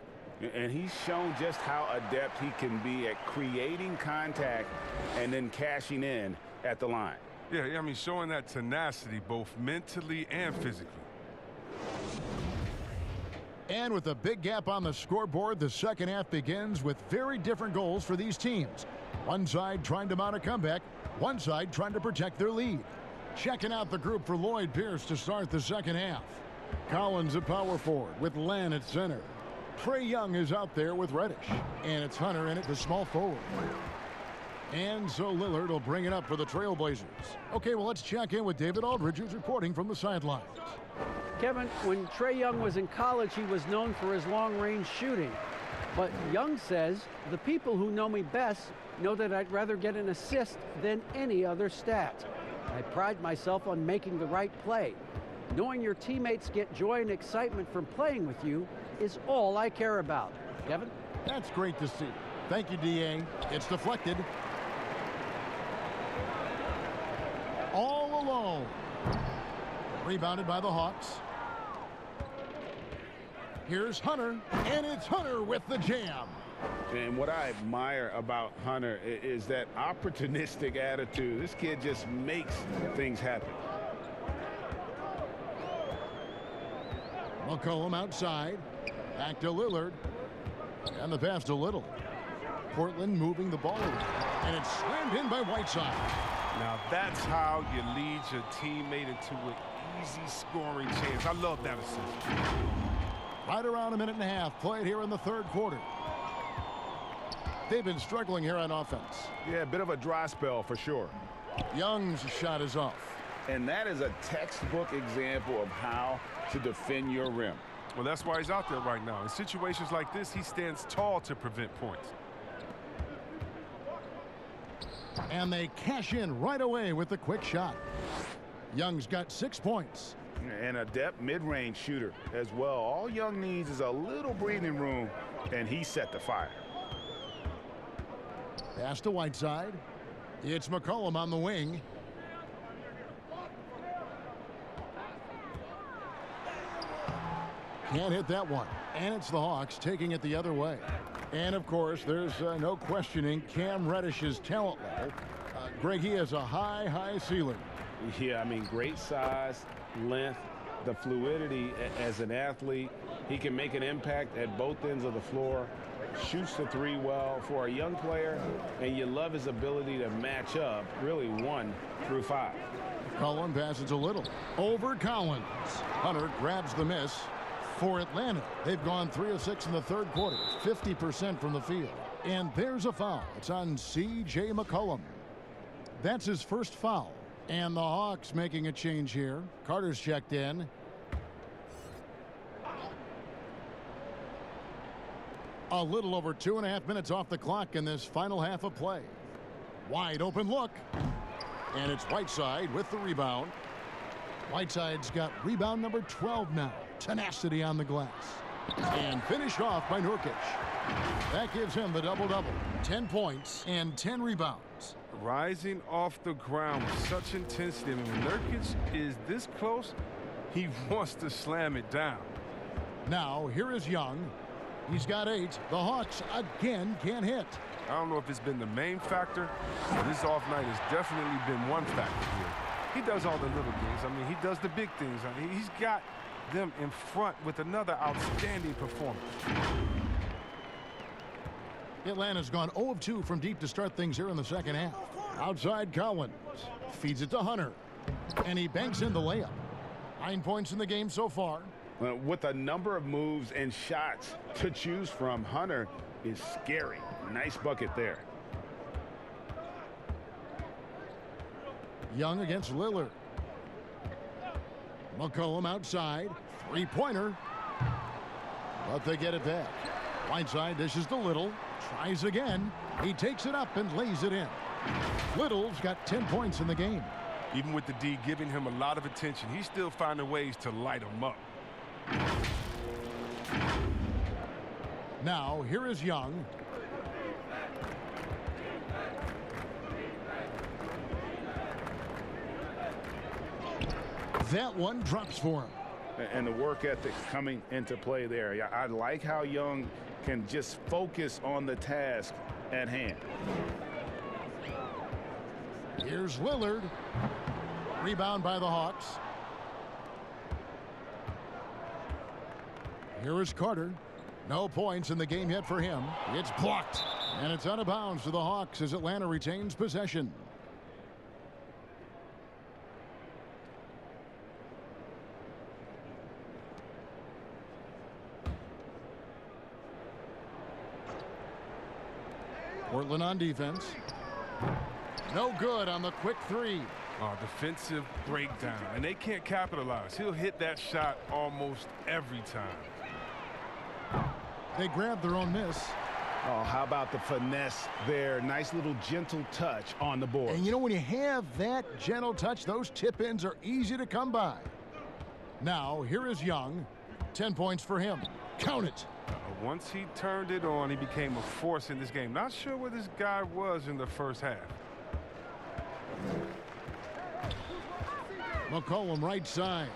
And he's shown just how adept he can be at creating contact and then cashing in at the line. Yeah, I mean, showing that tenacity both mentally and physically. And with a big gap on the scoreboard, the second half begins with very different goals for these teams. One side trying to mount a comeback, one side trying to protect their lead. Checking out the group for Lloyd Pierce to start the second half. Collins at power forward with Len at center. Trae Young is out there with Reddish. And it's Hunter in at the small forward. And so Lillard will bring it up for the Trailblazers. Okay, well, let's check in with David Aldridge, who's reporting from the sidelines. Kevin, when Trae Young was in college, he was known for his long-range shooting. But Young says, the people who know me best know that I'd rather get an assist than any other stat. I pride myself on making the right play. Knowing your teammates get joy and excitement from playing with you is all I care about. Kevin? That's great to see. Thank you, D.A. It's deflected. All alone. Rebounded by the Hawks. Here's Hunter, and it's Hunter with the jam. And what I admire about Hunter is that opportunistic attitude. This kid just makes things happen. McCollum outside. Back to Lillard. And the pass to Little. Portland moving the ball around. And it's slammed in by Whiteside. Now that's how you lead your teammate into an easy scoring chance. I love that assist. Right around a minute and a half played here in the third quarter. They've been struggling here on offense. Yeah, a bit of a dry spell for sure. Young's shot is off. And that is a textbook example of how to defend your rim. Well, that's why he's out there right now. In situations like this, he stands tall to prevent points. And they cash in right away with the quick shot. Young's got 6 points. An adept mid-range shooter as well. All Young needs is a little breathing room, and he set the fire. Pass to Whiteside. It's McCollum on the wing. Can't hit that one. And it's the Hawks taking it the other way. And, of course, there's no questioning Cam Reddish's talent level. Greg, he has a high ceiling. Yeah, I mean, great size, length, the fluidity as an athlete. He can make an impact at both ends of the floor, shoots the three well for a young player, and you love his ability to match up really 1 through 5. Cullen passes a little. Over Collins. Hunter grabs the miss. For Atlanta, they've gone 3 of 6 in the third quarter, 50% from the field. And there's a foul. It's on C.J. McCollum. That's his first foul. And the Hawks making a change here. Carter's checked in. A little over 2.5 minutes off the clock in this final half of play. Wide open look. And it's Whiteside with the rebound. Whiteside's got rebound number 12 now. Tenacity on the glass. And finished off by Nurkic. That gives him the double-double. 10 points and 10 rebounds. Rising off the ground with such intensity. And when Nurkic is this close, he wants to slam it down. Now, here is Young. He's got 8. The Hawks again can't hit. I don't know if it's been the main factor. This off night has definitely been one factor here. He does all the little things. I mean, he does the big things. I mean, he's got them in front with another outstanding performance. Atlanta's gone 0 of 2 from deep to start things here in the second half. Outside Collins. Feeds it to Hunter. And he banks in the layup. 9 points in the game so far. With a number of moves and shots to choose from, Hunter is scary. Nice bucket there. Young against Lillard. McCollum outside. Three-pointer. But they get it back. Whiteside dishes to Little. Tries again. He takes it up and lays it in. Little's got 10 points in the game. Even with the D giving him a lot of attention, he's still finding ways to light him up. Now, here is Young. That one drops for him. And the work ethic coming into play there. I like how Young can just focus on the task at hand. Here's Lillard. Rebound by the Hawks. Here is Carter. No points in the game yet for him. It's blocked. And it's out of bounds to the Hawks as Atlanta retains possession. Portland on defense. No good on the quick three. Oh, defensive breakdown. And they can't capitalize. He'll hit that shot almost every time. They grab their own miss. Oh, how about the finesse there? Nice little gentle touch on the board. And you know, when you have that gentle touch, those tip-ins are easy to come by. Now, here is Young. 10 points for him. Count it. Once he turned it on, he became a force in this game. Not sure where this guy was in the first half. McCollum right side.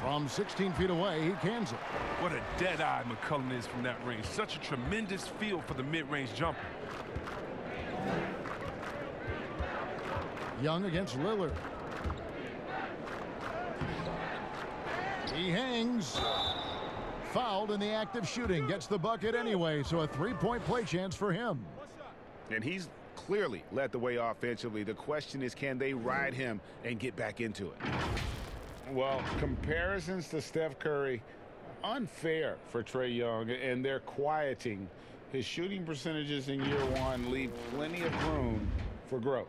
From 16 feet away, he cans it. What a dead-eye McCollum is from that range. Such a tremendous feel for the mid-range jumper. Young against Lillard. He hangs. Fouled in the act of shooting. Gets the bucket anyway, so a three-point play chance for him. And he's clearly led the way offensively. The question is, can they ride him and get back into it? Well, comparisons to Steph Curry, unfair for Trae Young, and they're quieting. His shooting percentages in year one leave plenty of room for growth.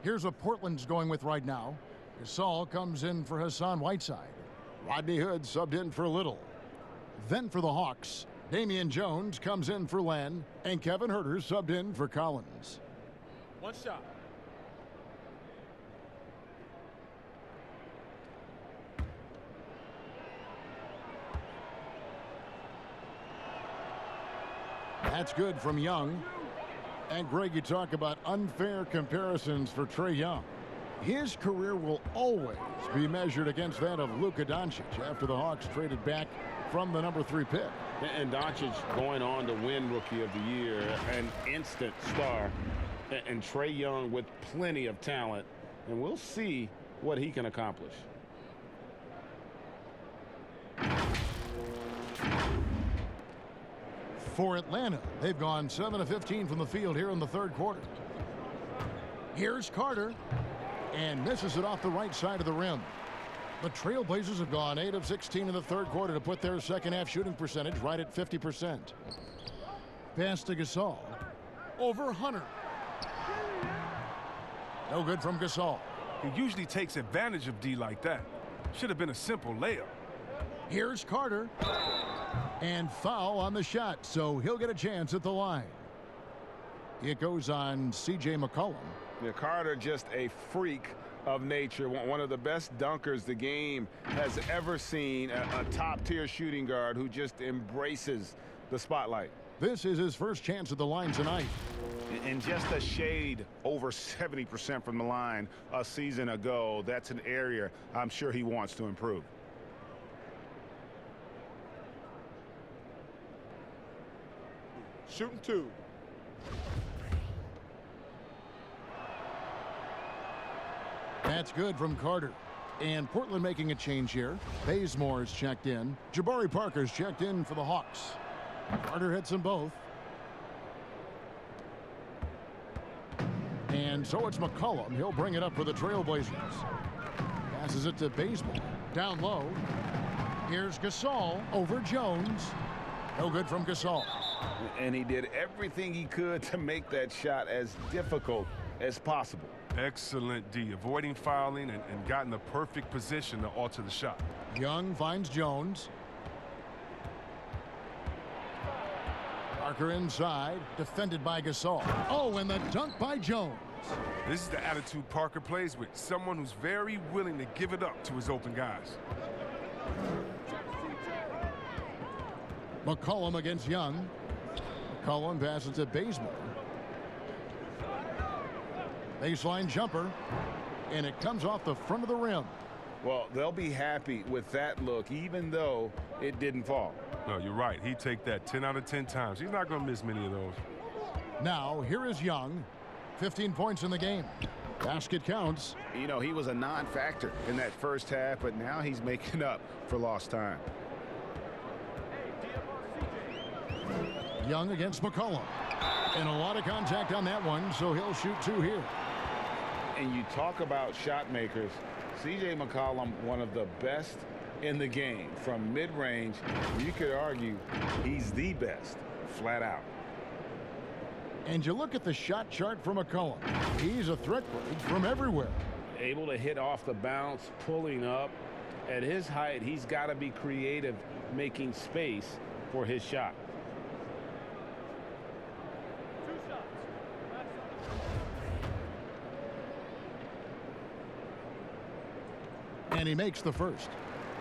Here's what Portland's going with right now. Gasol comes in for Hassan Whiteside. Rodney Hood subbed in for Little. Then for the Hawks, Damian Jones comes in for Len, and Kevin Huerter subbed in for Collins. One shot. That's good from Young. And Greg, you talk about unfair comparisons for Trae Young. His career will always be measured against that of Luka Doncic after the Hawks traded back from the number 3 pick. And Doncic going on to win Rookie of the Year, an instant star. And Trae Young with plenty of talent. And we'll see what he can accomplish. For Atlanta, they've gone 7 of 15 from the field here in the third quarter. Here's Carter, and misses it off the right side of the rim. The Trailblazers have gone 8 of 16 in the third quarter to put their second half shooting percentage right at 50%. Pass to Gasol. Over Hunter. No good from Gasol. He usually takes advantage of D like that. Should have been a simple layup. Here's Carter. And foul on the shot, so he'll get a chance at the line. It goes on C.J. McCollum. Yeah, Carter just a freak of nature, one of the best dunkers the game has ever seen, a top-tier shooting guard who just embraces the spotlight. This is his first chance at the line tonight. And just a shade over 70% from the line a season ago. That's an area I'm sure he wants to improve. Shooting 2. That's good from Carter. And Portland making a change here. Bazemore's checked in. Jabari Parker's checked in for the Hawks. Carter hits them both. And so it's McCollum. He'll bring it up for the Trailblazers. Passes it to Bazemore. Down low. Here's Gasol over Jones. No good from Gasol. And he did everything he could to make that shot as difficult as possible. Excellent D, avoiding fouling and got in the perfect position to alter the shot. Young finds Jones. Parker inside, defended by Gasol. Oh, and the dunk by Jones. This is the attitude Parker plays with, someone who's very willing to give it up to his open guys. McCollum against Young. McCollum passes to Bazemore. Baseline jumper, and it comes off the front of the rim. Well, they'll be happy with that look, even though it didn't fall. No, you're right. He'd take that 10 out of 10 times. He's not going to miss many of those. Now, here is Young. 15 points in the game. Basket counts. You know, he was a non-factor in that first half, but now he's making up for lost time. Young against McCollum. And a lot of contact on that one, so he'll shoot 2 here. And you talk about shot makers. C.J. McCollum, one of the best in the game. From mid-range, you could argue he's the best, flat out. And you look at the shot chart for McCollum. He's a threat from everywhere. Able to hit off the bounce, pulling up. At his height, he's got to be creative, making space for his shot. And he makes the first.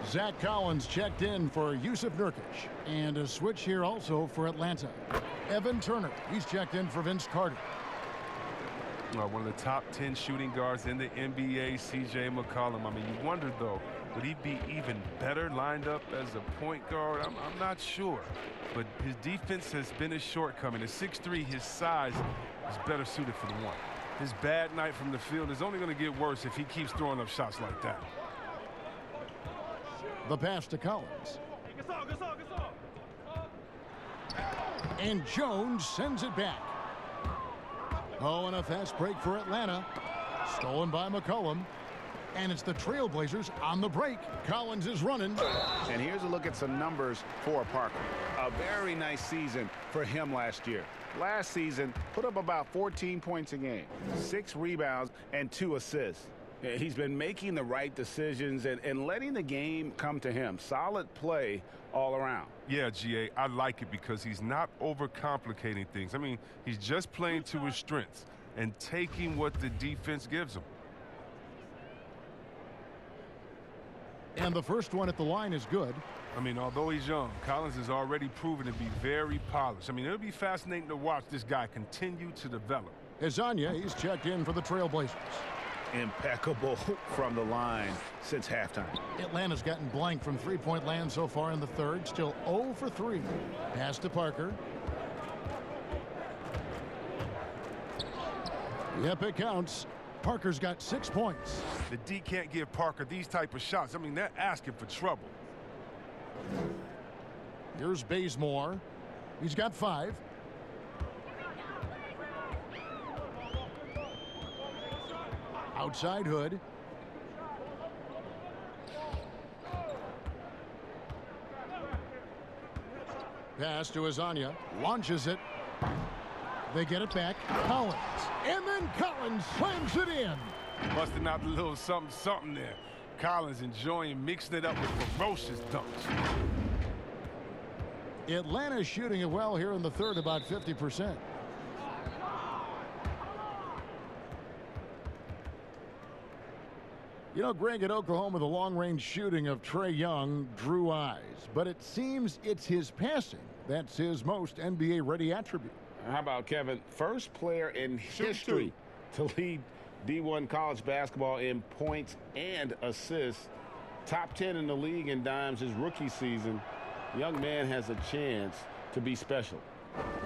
Zach Collins checked in for Yusuf Nurkic. And a switch here also for Atlanta. Evan Turner, he's checked in for Vince Carter. One of the top 10 shooting guards in the NBA, C.J. McCollum. I mean, you wonder, though, would he be even better lined up as a point guard? I'm not sure. But his defense has been his shortcoming. At 6'3", his size is better suited for the one. His bad night from the field is only going to get worse if he keeps throwing up shots like that. The pass to Collins. And Jones sends it back. Oh, and a fast break for Atlanta. Stolen by McCollum. And it's the Trailblazers on the break. Collins is running. And here's a look at some numbers for Parker. A very nice season for him last year. Last season, put up about 14 points a game, 6 rebounds, and 2 assists. He's been making the right decisions and letting the game come to him. Solid play all around. Yeah, G.A., I like it because he's not overcomplicating things. I mean, he's just playing to his strengths and taking what the defense gives him. And the first one at the line is good. I mean, although he's young, Collins has already proven to be very polished. I mean, it'll be fascinating to watch this guy continue to develop. Azania, he's checked in for the Trailblazers. impeccable from the line since halftime. Atlanta's gotten blank from three-point land so far in the third. Still 0 for 3. Pass to Parker. Yep, it counts. Parker's got 6 points. The D can't give Parker these type of shots. I mean, they're asking for trouble. Here's Bazemore. He's got 5. Outside Hood. Pass to Azania. Launches it. They get it back. Collins. And then Collins slams it in. Busting out the little something there. Collins enjoying mixing it up with ferocious dunks. Atlanta's shooting it well here in the third, about 50%. You know, Greg, at Oklahoma, the long-range shooting of Trae Young drew eyes. But it seems it's his passing that's his most NBA-ready attribute. How about, Kevin? First player in history to lead D1 college basketball in points and assists. Top 10 in the league in dimes his rookie season. Young man has a chance to be special.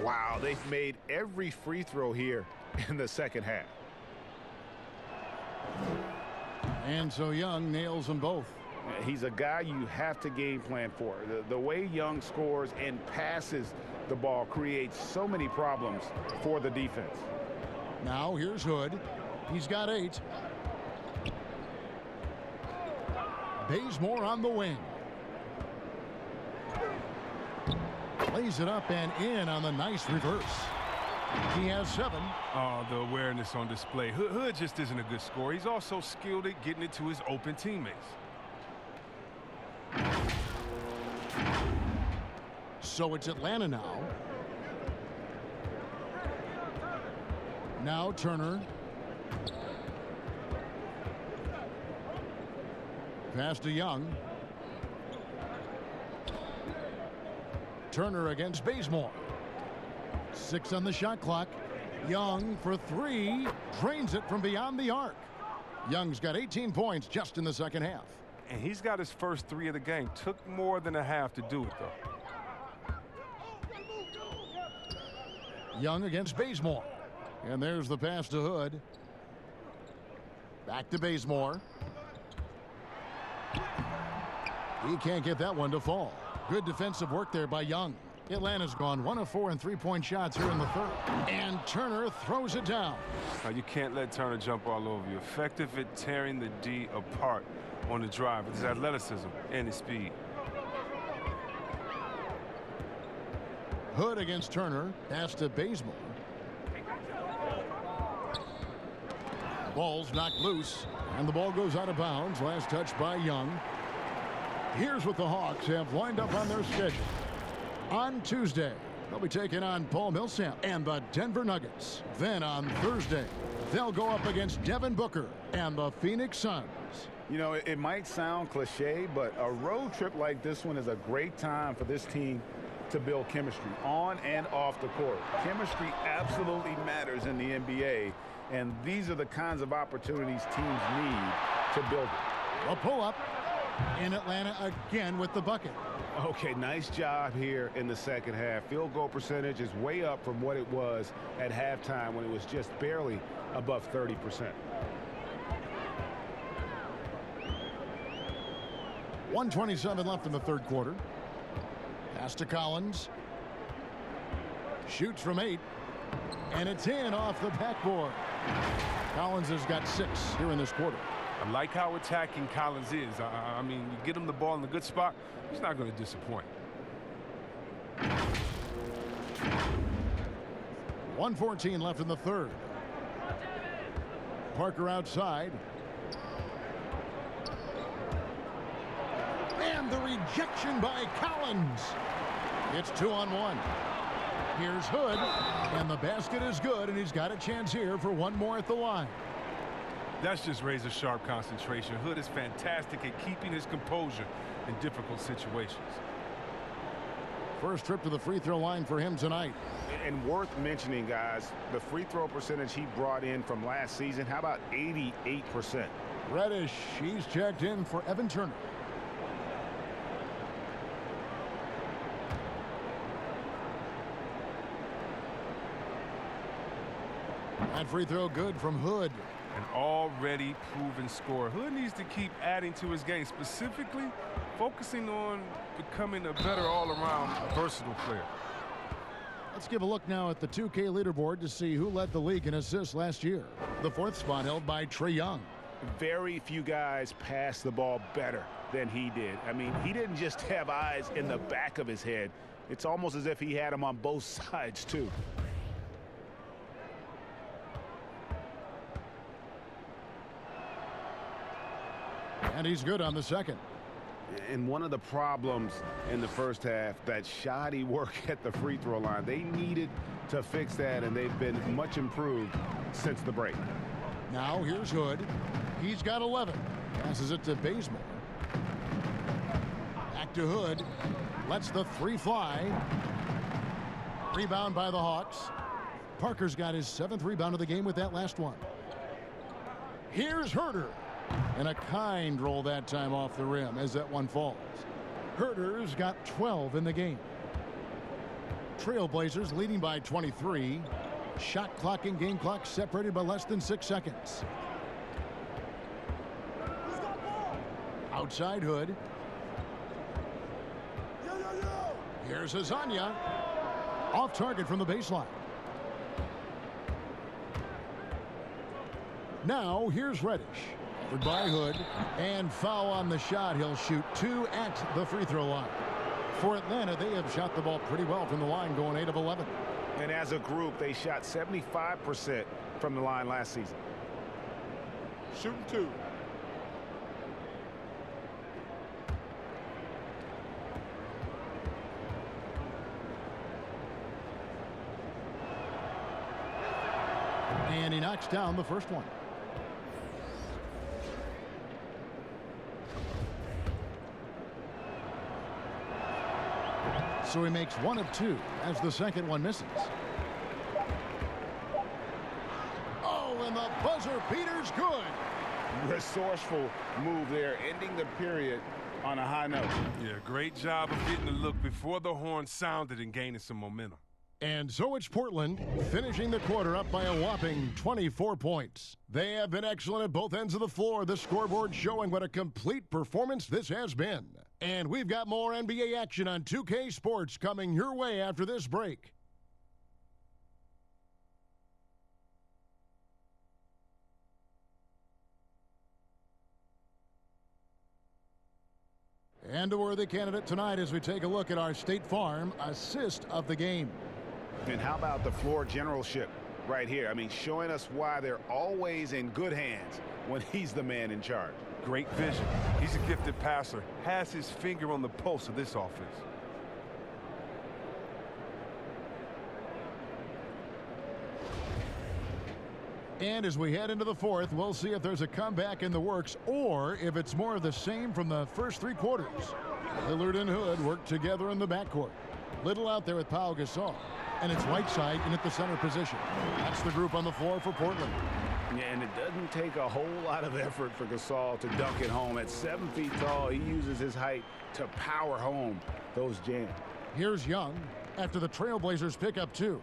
Wow, they've made every free throw here in the second half. And so Young nails them both. He's a guy you have to game plan for. The way Young scores and passes the ball creates so many problems for the defense. Now here's Hood. He's got 8. Bazemore on the wing. Lays it up and in on the nice reverse. He has 7. Oh, the awareness on display. Hood just isn't a good scorer. He's also skilled at getting it to his open teammates. So it's Atlanta now. Now Turner. Pass to Young. Turner against Bazemore. 6 on the shot clock. Young for 3. Drains it from beyond the arc. Young's got 18 points just in the second half. And he's got his first 3 of the game. Took more than a half to do it, though. Young against Bazemore. And there's the pass to Hood. Back to Bazemore. He can't get that one to fall. Good defensive work there by Young. Atlanta's gone 1 of 4 in three-point shots here in the third. And Turner throws it down. Now, you can't let Turner jump all over you. Effective at tearing the D apart on the drive with his athleticism and his speed. Hood against Turner. Pass to Bazemore. Ball's knocked loose, and the ball goes out of bounds. Last touch by Young. Here's what the Hawks have lined up on their schedule. On Tuesday, they'll be taking on Paul Millsap and the Denver Nuggets. Then on Thursday, they'll go up against Devin Booker and the Phoenix Suns. You know, it might sound cliche, but a road trip like this one is a great time for this team to build chemistry on and off the court. Chemistry absolutely matters in the NBA, and these are the kinds of opportunities teams need to build it. A pull-up in Atlanta again with the bucket. Okay, nice job here in the second half. Field goal percentage is way up from what it was at halftime when it was just barely above 30%. .127 left in the third quarter. Pass to Collins. Shoots from 8. And it's in off the backboard. Collins has got 6 here in this quarter. I like how attacking Collins is. I mean, you get him the ball in a good spot, he's not going to disappoint. 1:14 left in the third. Parker outside. And the rejection by Collins. It's 2-on-1. Here's Hood, and the basket is good, and he's got a chance here for one more at the line. That's just razor-sharp concentration. Hood is fantastic at keeping his composure in difficult situations. First trip to the free throw line for him tonight. And worth mentioning, guys, the free throw percentage he brought in from last season, how about 88%? Reddish, he's checked in for Evan Turner. That free throw good from Hood. An already proven scorer. Hood needs to keep adding to his game, specifically focusing on becoming a better all-around versatile player. Let's give a look now at the 2K leaderboard to see who led the league in assists last year. The 4th spot held by Trae Young. Very few guys pass the ball better than he did. I mean, he didn't just have eyes in the back of his head. It's almost as if he had them on both sides, too. And he's good on the second. And one of the problems in the first half, that shoddy work at the free throw line. They needed to fix that, and they've been much improved since the break. Now here's Hood. He's got 11. Passes it to Bazemore. Back to Hood. Lets the 3 fly. Rebound by the Hawks. Parker's got his 7th rebound of the game with that last one. Here's Herter. And a kind roll that time off the rim as that one falls. Herter's got 12 in the game. Trailblazers leading by 23. Shot clock and game clock separated by less than 6 seconds. Outside Hood. Here's Azania. Off target from the baseline. Now here's Reddish. By Hood, and foul on the shot. He'll shoot 2 at the free throw line. For Atlanta, they have shot the ball pretty well from the line, going 8 of 11. And as a group, they shot 75% from the line last season. Shooting 2. And he knocks down the first one. So he makes 1 of 2 as the second one misses. Oh, and the buzzer beater's good. Resourceful move there, ending the period on a high note. Yeah, great job of getting the look before the horn sounded and gaining some momentum. And so it's Portland finishing the quarter up by a whopping 24 points. They have been excellent at both ends of the floor. The scoreboard showing what a complete performance this has been. And we've got more NBA action on 2K Sports coming your way after this break. And a worthy candidate tonight as we take a look at our State Farm assist of the game. And how about the floor generalship right here? I mean, showing us why they're always in good hands when he's the man in charge. Great vision. He's a gifted passer. Has his finger on the pulse of this offense. And as we head into the 4th, we'll see if there's a comeback in the works or if it's more of the same from the first 3 quarters. Lillard and Hood work together in the backcourt. Little out there with Pau Gasol. And it's right side and at the center position. That's the group on the floor for Portland. Yeah, and it doesn't take a whole lot of effort for Gasol to dunk it home. At 7 feet tall, he uses his height to power home those jams. Here's Young after the Trailblazers pick up 2.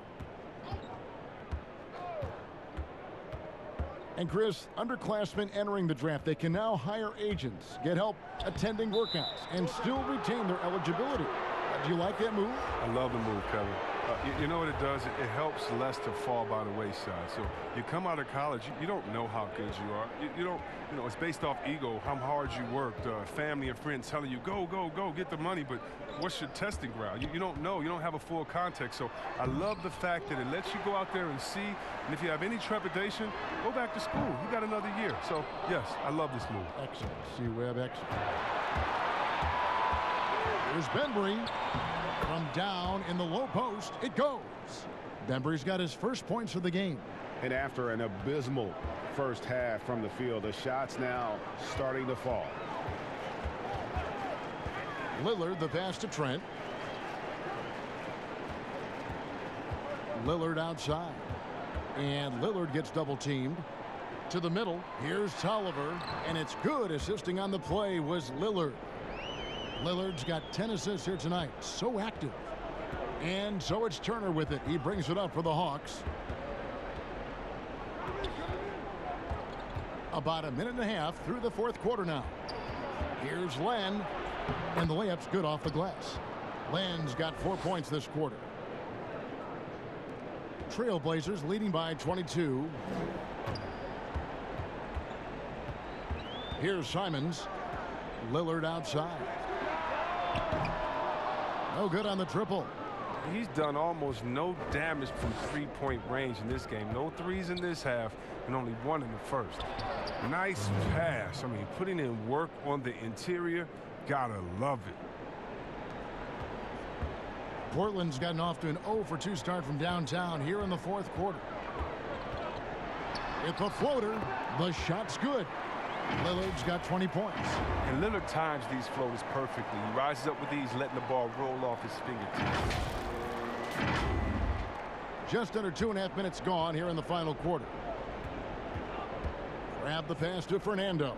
And Chris, underclassmen entering the draft, they can now hire agents, get help attending workouts, and still retain their eligibility. Do you like that move? I love the move, Kevin. You know what it does? It helps less to fall by the wayside. So you come out of college, you don't know how good you are. You don't, it's based off ego, how hard you worked, family and friends telling you, go, go, go, get the money. But what's your testing ground? You don't know. You don't have a full context. So I love the fact that it lets you go out there and see. And if you have any trepidation, go back to school. You got another year. So, yes, I love this move. Excellent. C-Web, excellent. Here's Benbury. From down in the low post, it goes. Benbury's got his first points of the game. And after an abysmal first half from the field, the shots now starting to fall. Lillard, the pass to Trent. Lillard outside. And Lillard gets double teamed. To the middle. Here's Tolliver. And it's good. Assisting on the play was Lillard. Lillard's got 10 assists here tonight. So active. And so it's Turner with it. He brings it up for the Hawks. About a minute and a half through the fourth quarter now. Here's Len. And the layup's good off the glass. Len's got 4 points this quarter. Trailblazers leading by 22. Here's Simons. Lillard outside. No good on the triple. He's done almost no damage from three-point range in this game. No threes in this half and only one in the first. Nice pass. I mean, putting in work on the interior. Gotta love it. Portland's gotten off to an 0 for 2 start from downtown here in the fourth quarter. It's a floater. The shot's good. Lillard's got 20 points. And Lillard times these floaters perfectly. He rises up with these, letting the ball roll off his fingertips. Just under 2.5 minutes gone here in the final quarter. Grab the pass to Fernando.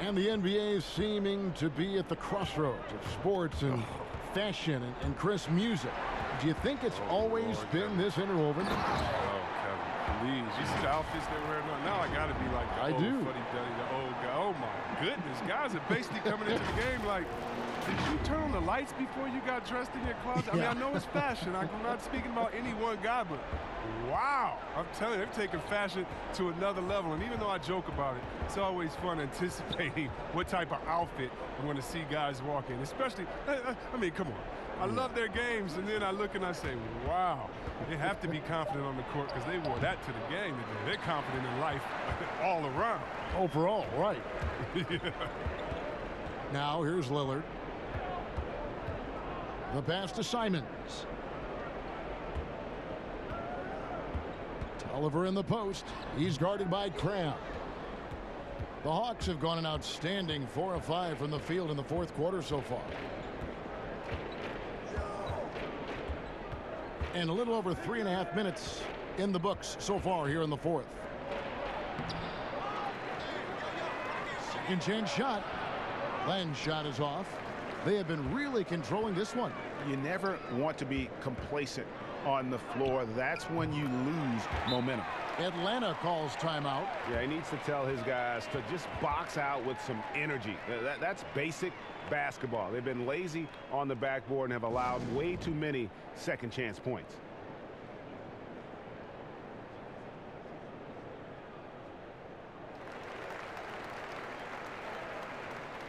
And the NBA is seeming to be at the crossroads of sports and fashion and crisp music. Do you think it's always been this interwoven? Please, you see the outfits they're wearing now. I gotta be like the old fuddy-duddy, the old guy. Oh my goodness, guys are basically coming into the game like, did you turn on the lights before you got dressed in your closet? I mean, I know it's fashion. I'm not speaking about any one guy, but wow, I'm telling you, they're taking fashion to another level. And even though I joke about it, it's always fun anticipating what type of outfit I want to see guys walk in. Especially, I mean, come on. I love their games, and then I look and I say, wow, they have to be confident on the court because they wore that to the game today. They're confident in life all around. Overall, right. Yeah. Now here's Lillard. The pass to Simons. Tolliver in the post. He's guarded by Cram. The Hawks have gone an outstanding 4 of 5 from the field in the fourth quarter so far. And a little over 3.5 minutes in the books so far here in the fourth. Second chance shot. Len's shot is off. They have been really controlling this one. You never want to be complacent on the floor. That's when you lose momentum. Atlanta calls timeout. Yeah, he needs to tell his guys to just box out with some energy. That's basic basketball. They've been lazy on the backboard and have allowed way too many second chance points.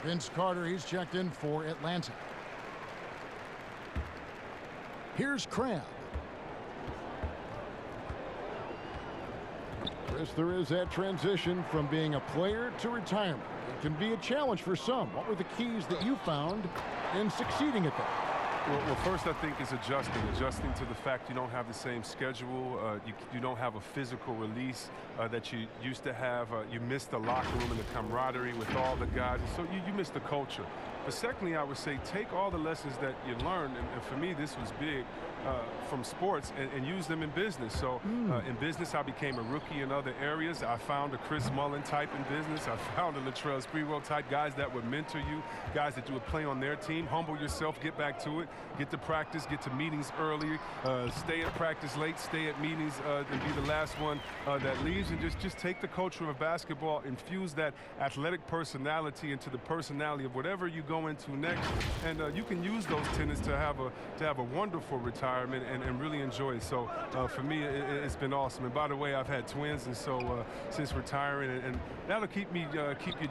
Vince Carter, he's checked in for Atlanta. Here's Cram. Chris, there is that transition from being a player to retirement. It can be a challenge for some. What were the keys that you found in succeeding at that? Well, first I think it's adjusting to the fact you don't have the same schedule. You don't have a physical release that you used to have. You miss the locker room and the camaraderie with all the guys. So you miss the culture. But secondly, I would say take all the lessons that you learned, and for me this was big, from sports and use them in business. So in business, I became a rookie in other areas. I found a Chris Mullin type in business. I found a Latrell Sprewell type, guys that would mentor you, guys that do a play on their team. Humble yourself, get back to it, get to practice, get to meetings early, stay at practice late, stay at meetings, and be the last one that leaves, and just take the culture of basketball, infuse that athletic personality into the personality of whatever you go into next, and you can use those tenets to have a wonderful retirement and really enjoy it. So for me, it's been awesome. And by the way, I've had twins, and so since retiring, and that'll keep you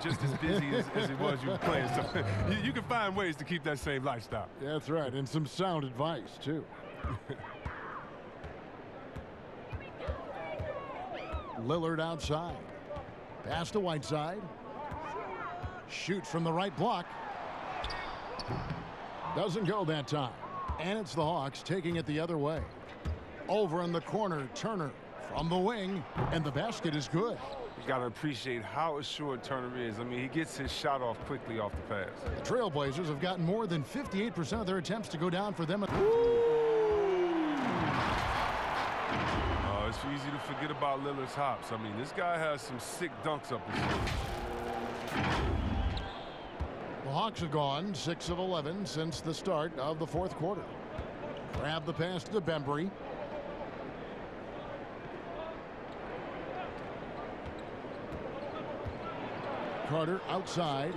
just as busy as it was you were playing. So you can find ways to keep that same lifestyle. Yeah, that's right, and some sound advice too. Lillard outside. Pass to Whiteside. Shoots from the right block. Doesn't go that time. And it's the Hawks taking it the other way. Over in the corner, Turner from the wing, and the basket is good. got to appreciate how assured Turner is. I mean, he gets his shot off quickly off the pass. The Trailblazers have gotten more than 58% of their attempts to go down for them. It's easy to forget about Lillard's hops. I mean, this guy has some sick dunks up his sleeve. The Hawks have gone 6 of 11 since the start of the fourth quarter. Grab the pass to Bembry. Carter outside.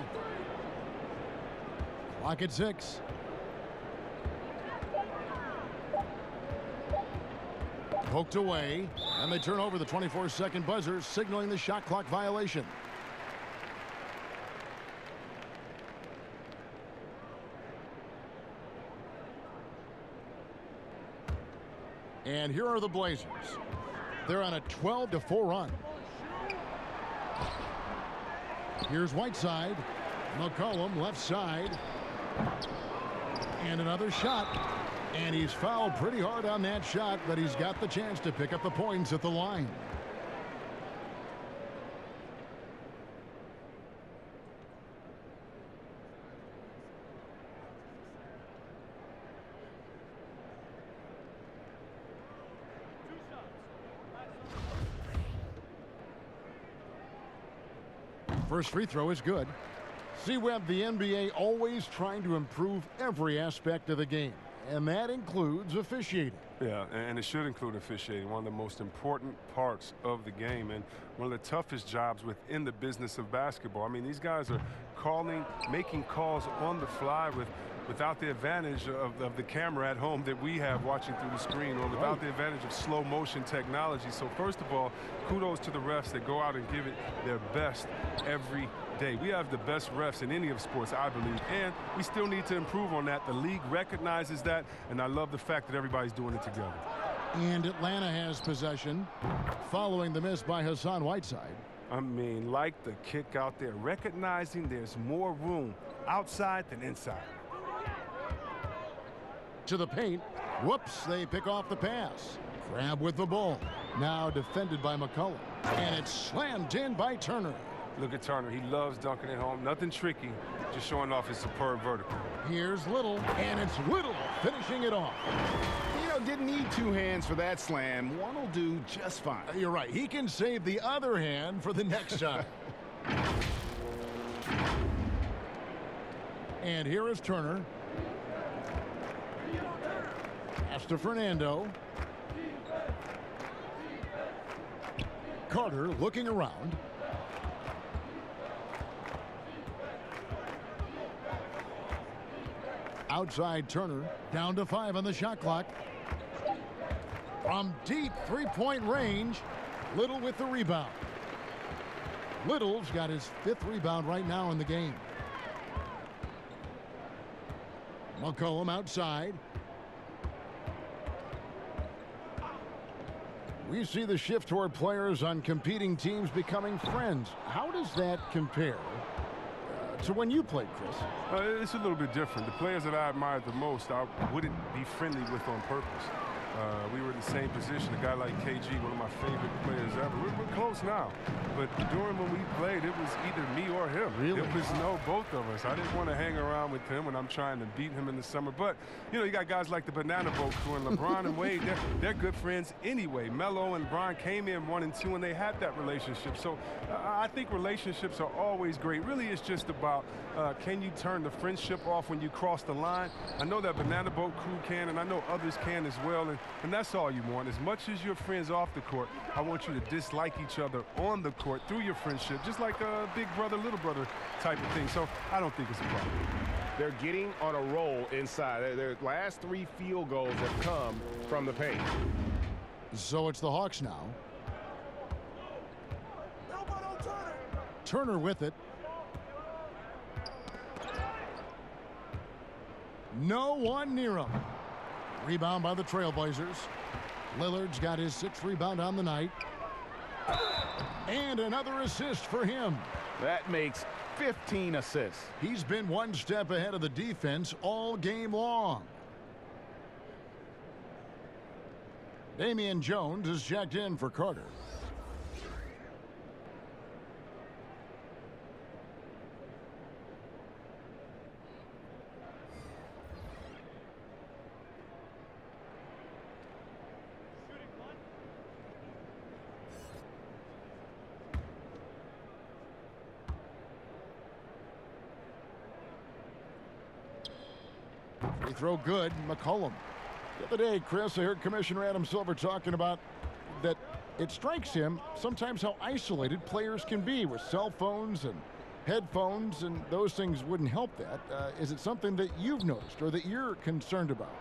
Clock at 6. Poked away, and they turn over the 24-second buzzer, signaling the shot clock violation. And here are the Blazers. They're on a 12-4 run. Here's Whiteside. McCollum left side. And another shot. And he's fouled pretty hard on that shot, but he's got the chance to pick up the points at the line. First free throw is good. See, Webb, the NBA always trying to improve every aspect of the game, and that includes officiating. Yeah, and it should include officiating, one of the most important parts of the game and one of the toughest jobs within the business of basketball. I mean, these guys are making calls on the fly without the advantage of the camera at home that we have watching through the screen, or without the advantage of slow motion technology. So first of all, kudos to the refs that go out and give it their best every day. We have the best refs in any of sports, I believe, and we still need to improve on that. The league recognizes that, and I love the fact that everybody's doing it together. And Atlanta has possession following the miss by Hassan Whiteside. I mean, like the kick out there, recognizing there's more room outside than inside. To the paint. Whoops, they pick off the pass. Crab with the ball. Now defended by McCollum. And it's slammed in by Turner. Look at Turner. He loves dunking it home. Nothing tricky, just showing off his superb vertical. Here's Little, and it's Little finishing it off. You know, didn't need two hands for that slam. One will do just fine. You're right. He can save the other hand for the next time. And here is Turner. Pass to Fernando. Carter looking around. Outside Turner, down to 5 on the shot clock. From deep three-point range, Little with the rebound. Little's got his 5th rebound right now in the game. McCollum outside. We see the shift toward players on competing teams becoming friends. How does that compare to when you played, Chris? It's a little bit different. The players that I admired the most, I wouldn't be friendly with on purpose. We were in the same position. A guy like KG, one of my favorite players ever. We're close now. But during when we played, it was either me or him. Really? It was both of us. I didn't want to hang around with him when I'm trying to beat him in the summer. But, you know, you got guys like the Banana Boat crew and LeBron and Wade. They're good friends anyway. Melo and Bron came in 1 and 2, and they had that relationship. So I think relationships are always great. Really, it's just about can you turn the friendship off when you cross the line? I know that Banana Boat crew can, and I know others can as well. And that's all you want. As much as you're friends off the court, I want you to dislike each other on the court through your friendship, just like a big brother, little brother type of thing. So I don't think it's a problem. They're getting on a roll inside. Their last 3 field goals have come from the paint. So it's the Hawks now. Turner with it. No one near him. Rebound by the Trailblazers. Lillard's got his 6th rebound on the night. And another assist for him. That makes 15 assists. He's been one step ahead of the defense all game long. Damian Jones is checked in for Carter. They throw good. McCollum. The other day, Chris, I heard Commissioner Adam Silver talking about that it strikes him sometimes how isolated players can be with cell phones and headphones, and those things wouldn't help that. Is it something that you've noticed or that you're concerned about?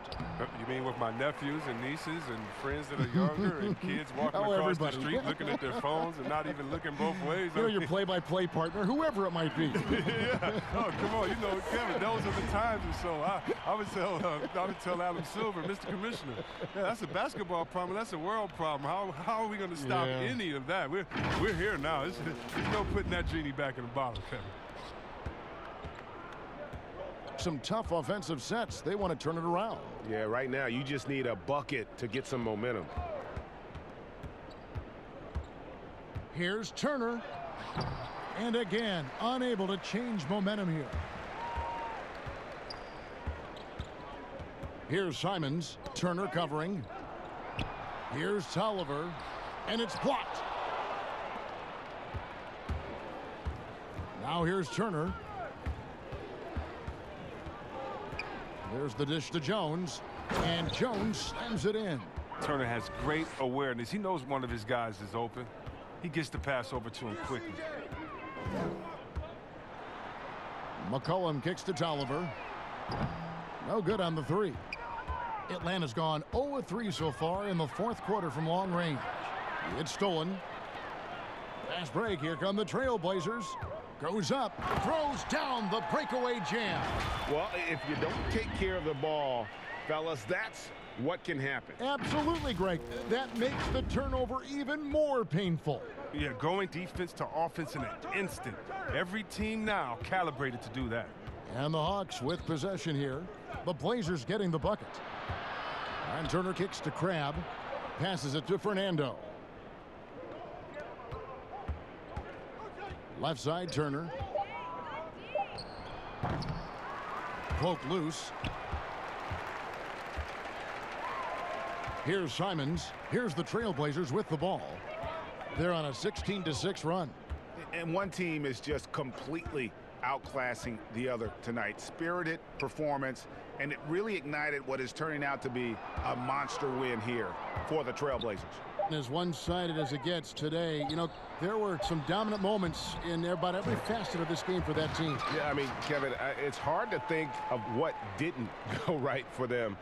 You mean with my nephews and nieces and friends that are younger and kids walking across the street looking at their phones and not even looking both ways? You know, your play-by-play partner, whoever it might be. Yeah. Oh, come on. You know, Kevin, those are the times. And so I would tell Adam Silver, Mr. Commissioner, yeah, that's a basketball problem. That's a world problem. How are we going to stop any of that? We're here now. There's no putting that genie back in the bottle. Some tough offensive sets. They want to turn it around. Yeah, right now you just need a bucket to get some momentum. Here's Turner. And again, unable to change momentum here. Here's Simons. Turner covering. Here's Tolliver. And it's blocked. Now here's Turner. There's the dish to Jones. And Jones slams it in. Turner has great awareness. He knows one of his guys is open. He gets the pass over to him quickly. McCollum kicks to Tolliver. No good on the three. Atlanta's gone 0-3 so far in the fourth quarter from long range. It's stolen. Fast break. Here come the Trailblazers. Goes up, throws down the breakaway jam. Well, if you don't take care of the ball, fellas, that's what can happen. Absolutely, Greg. That makes the turnover even more painful. Yeah, going defense to offense in an instant. Every team now calibrated to do that. And the Hawks with possession here. The Blazers getting the bucket. And Turner kicks to Crabbe. Passes it to Fernando. Left side, Turner. Cloak loose. Here's Simons. Here's the Trailblazers with the ball. They're on a 16-6 run. And one team is just completely outclassing the other tonight. Spirited performance, and it really ignited what is turning out to be a monster win here for the Trailblazers. As one-sided as it gets today, you know, there were some dominant moments in about every facet of this game for that team. Yeah, I mean, Kevin, it's hard to think of what didn't go right for them.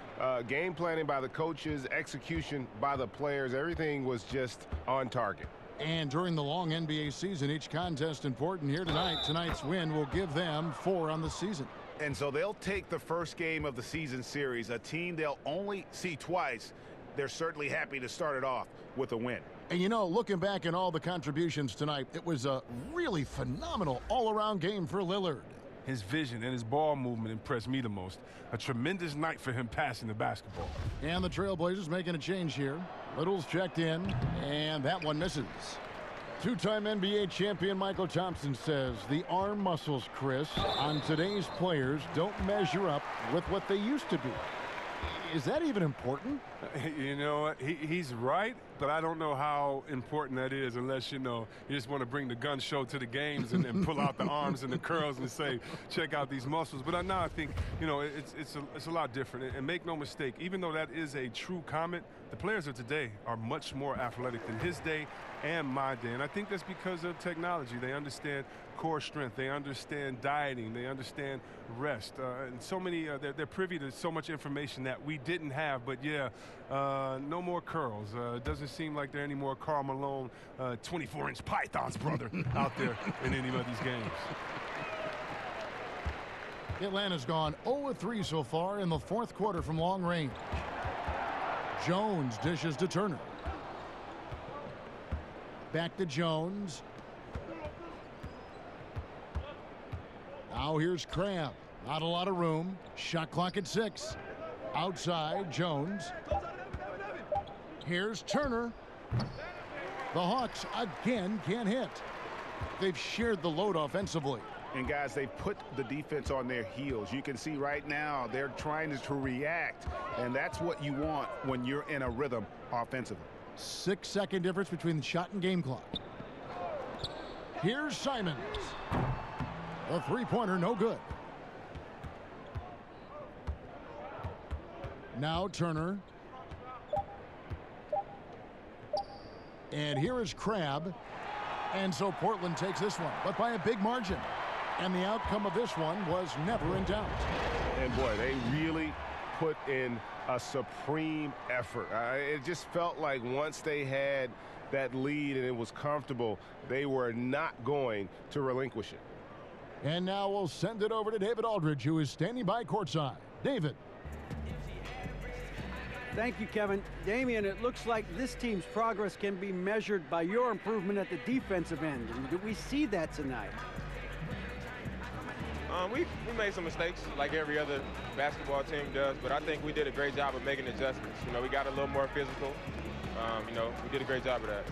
Game planning by the coaches, execution by the players, everything was just on target. And during the long NBA season, each contest important here tonight. Tonight's win will give them 4 on the season. And so they'll take the first game of the season series, a team they'll only see twice. They're certainly happy to start it off with a win. And, you know, looking back at all the contributions tonight, it was a really phenomenal all-around game for Lillard. His vision and his ball movement impressed me the most. A tremendous night for him passing the basketball. And the Trailblazers making a change here. Little's checked in, and that one misses. Two-time NBA champion Michael Thompson says the arm muscles, Chris, on today's players don't measure up with what they used to be. Is that even important? You know what? He's right, but I don't know how important that is unless, you know, you just want to bring the gun show to the games and pull out the arms and the curls and say, check out these muscles. But now I think, you know, it's a lot different. And make no mistake, even though that is a true comment, the players of today are much more athletic than his day and my day. And I think that's because of technology. They understand core strength. They understand dieting. They understand rest. And so many, they're privy to so much information that we didn't have. But, yeah, no more curls. It doesn't seem like there are any more Karl Malone 24-inch pythons, brother, out there in any of these games. Atlanta's gone 0-3 so far in the fourth quarter from long range. Jones dishes to Turner. Back to Jones. Now here's Crabbe. Not a lot of room. Shot clock at 6. Outside, Jones. Here's Turner. The Hawks again can't hit. They've shared the load offensively. And, guys, they've put the defense on their heels. You can see right now they're trying to react, and that's what you want when you're in a rhythm offensively. 6-second difference between the shot and game clock. Here's Simons. The three-pointer, no good. Now Turner. And here is Crabbe. And so Portland takes this one, but by a big margin. And the outcome of this one was never in doubt. And boy, they really put in a supreme effort. It just felt like once they had that lead and it was comfortable, they were not going to relinquish it. And now we'll send it over to David Aldridge, who is standing by courtside. David. Thank you, Kevin. Damian, it looks like this team's progress can be measured by your improvement at the defensive end. And do we see that tonight? We made some mistakes like every other basketball team does, but I think we did a great job of making adjustments. You know, we got a little more physical. You know, we did a great job of that.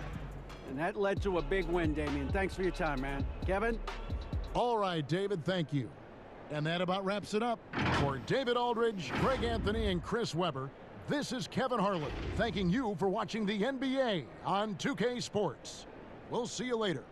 And that led to a big win, Damian. Thanks for your time, man. Kevin? All right, David, thank you. And that about wraps it up. For David Aldridge, Greg Anthony, and Chris Webber, this is Kevin Harlan thanking you for watching the NBA on 2K Sports. We'll see you later.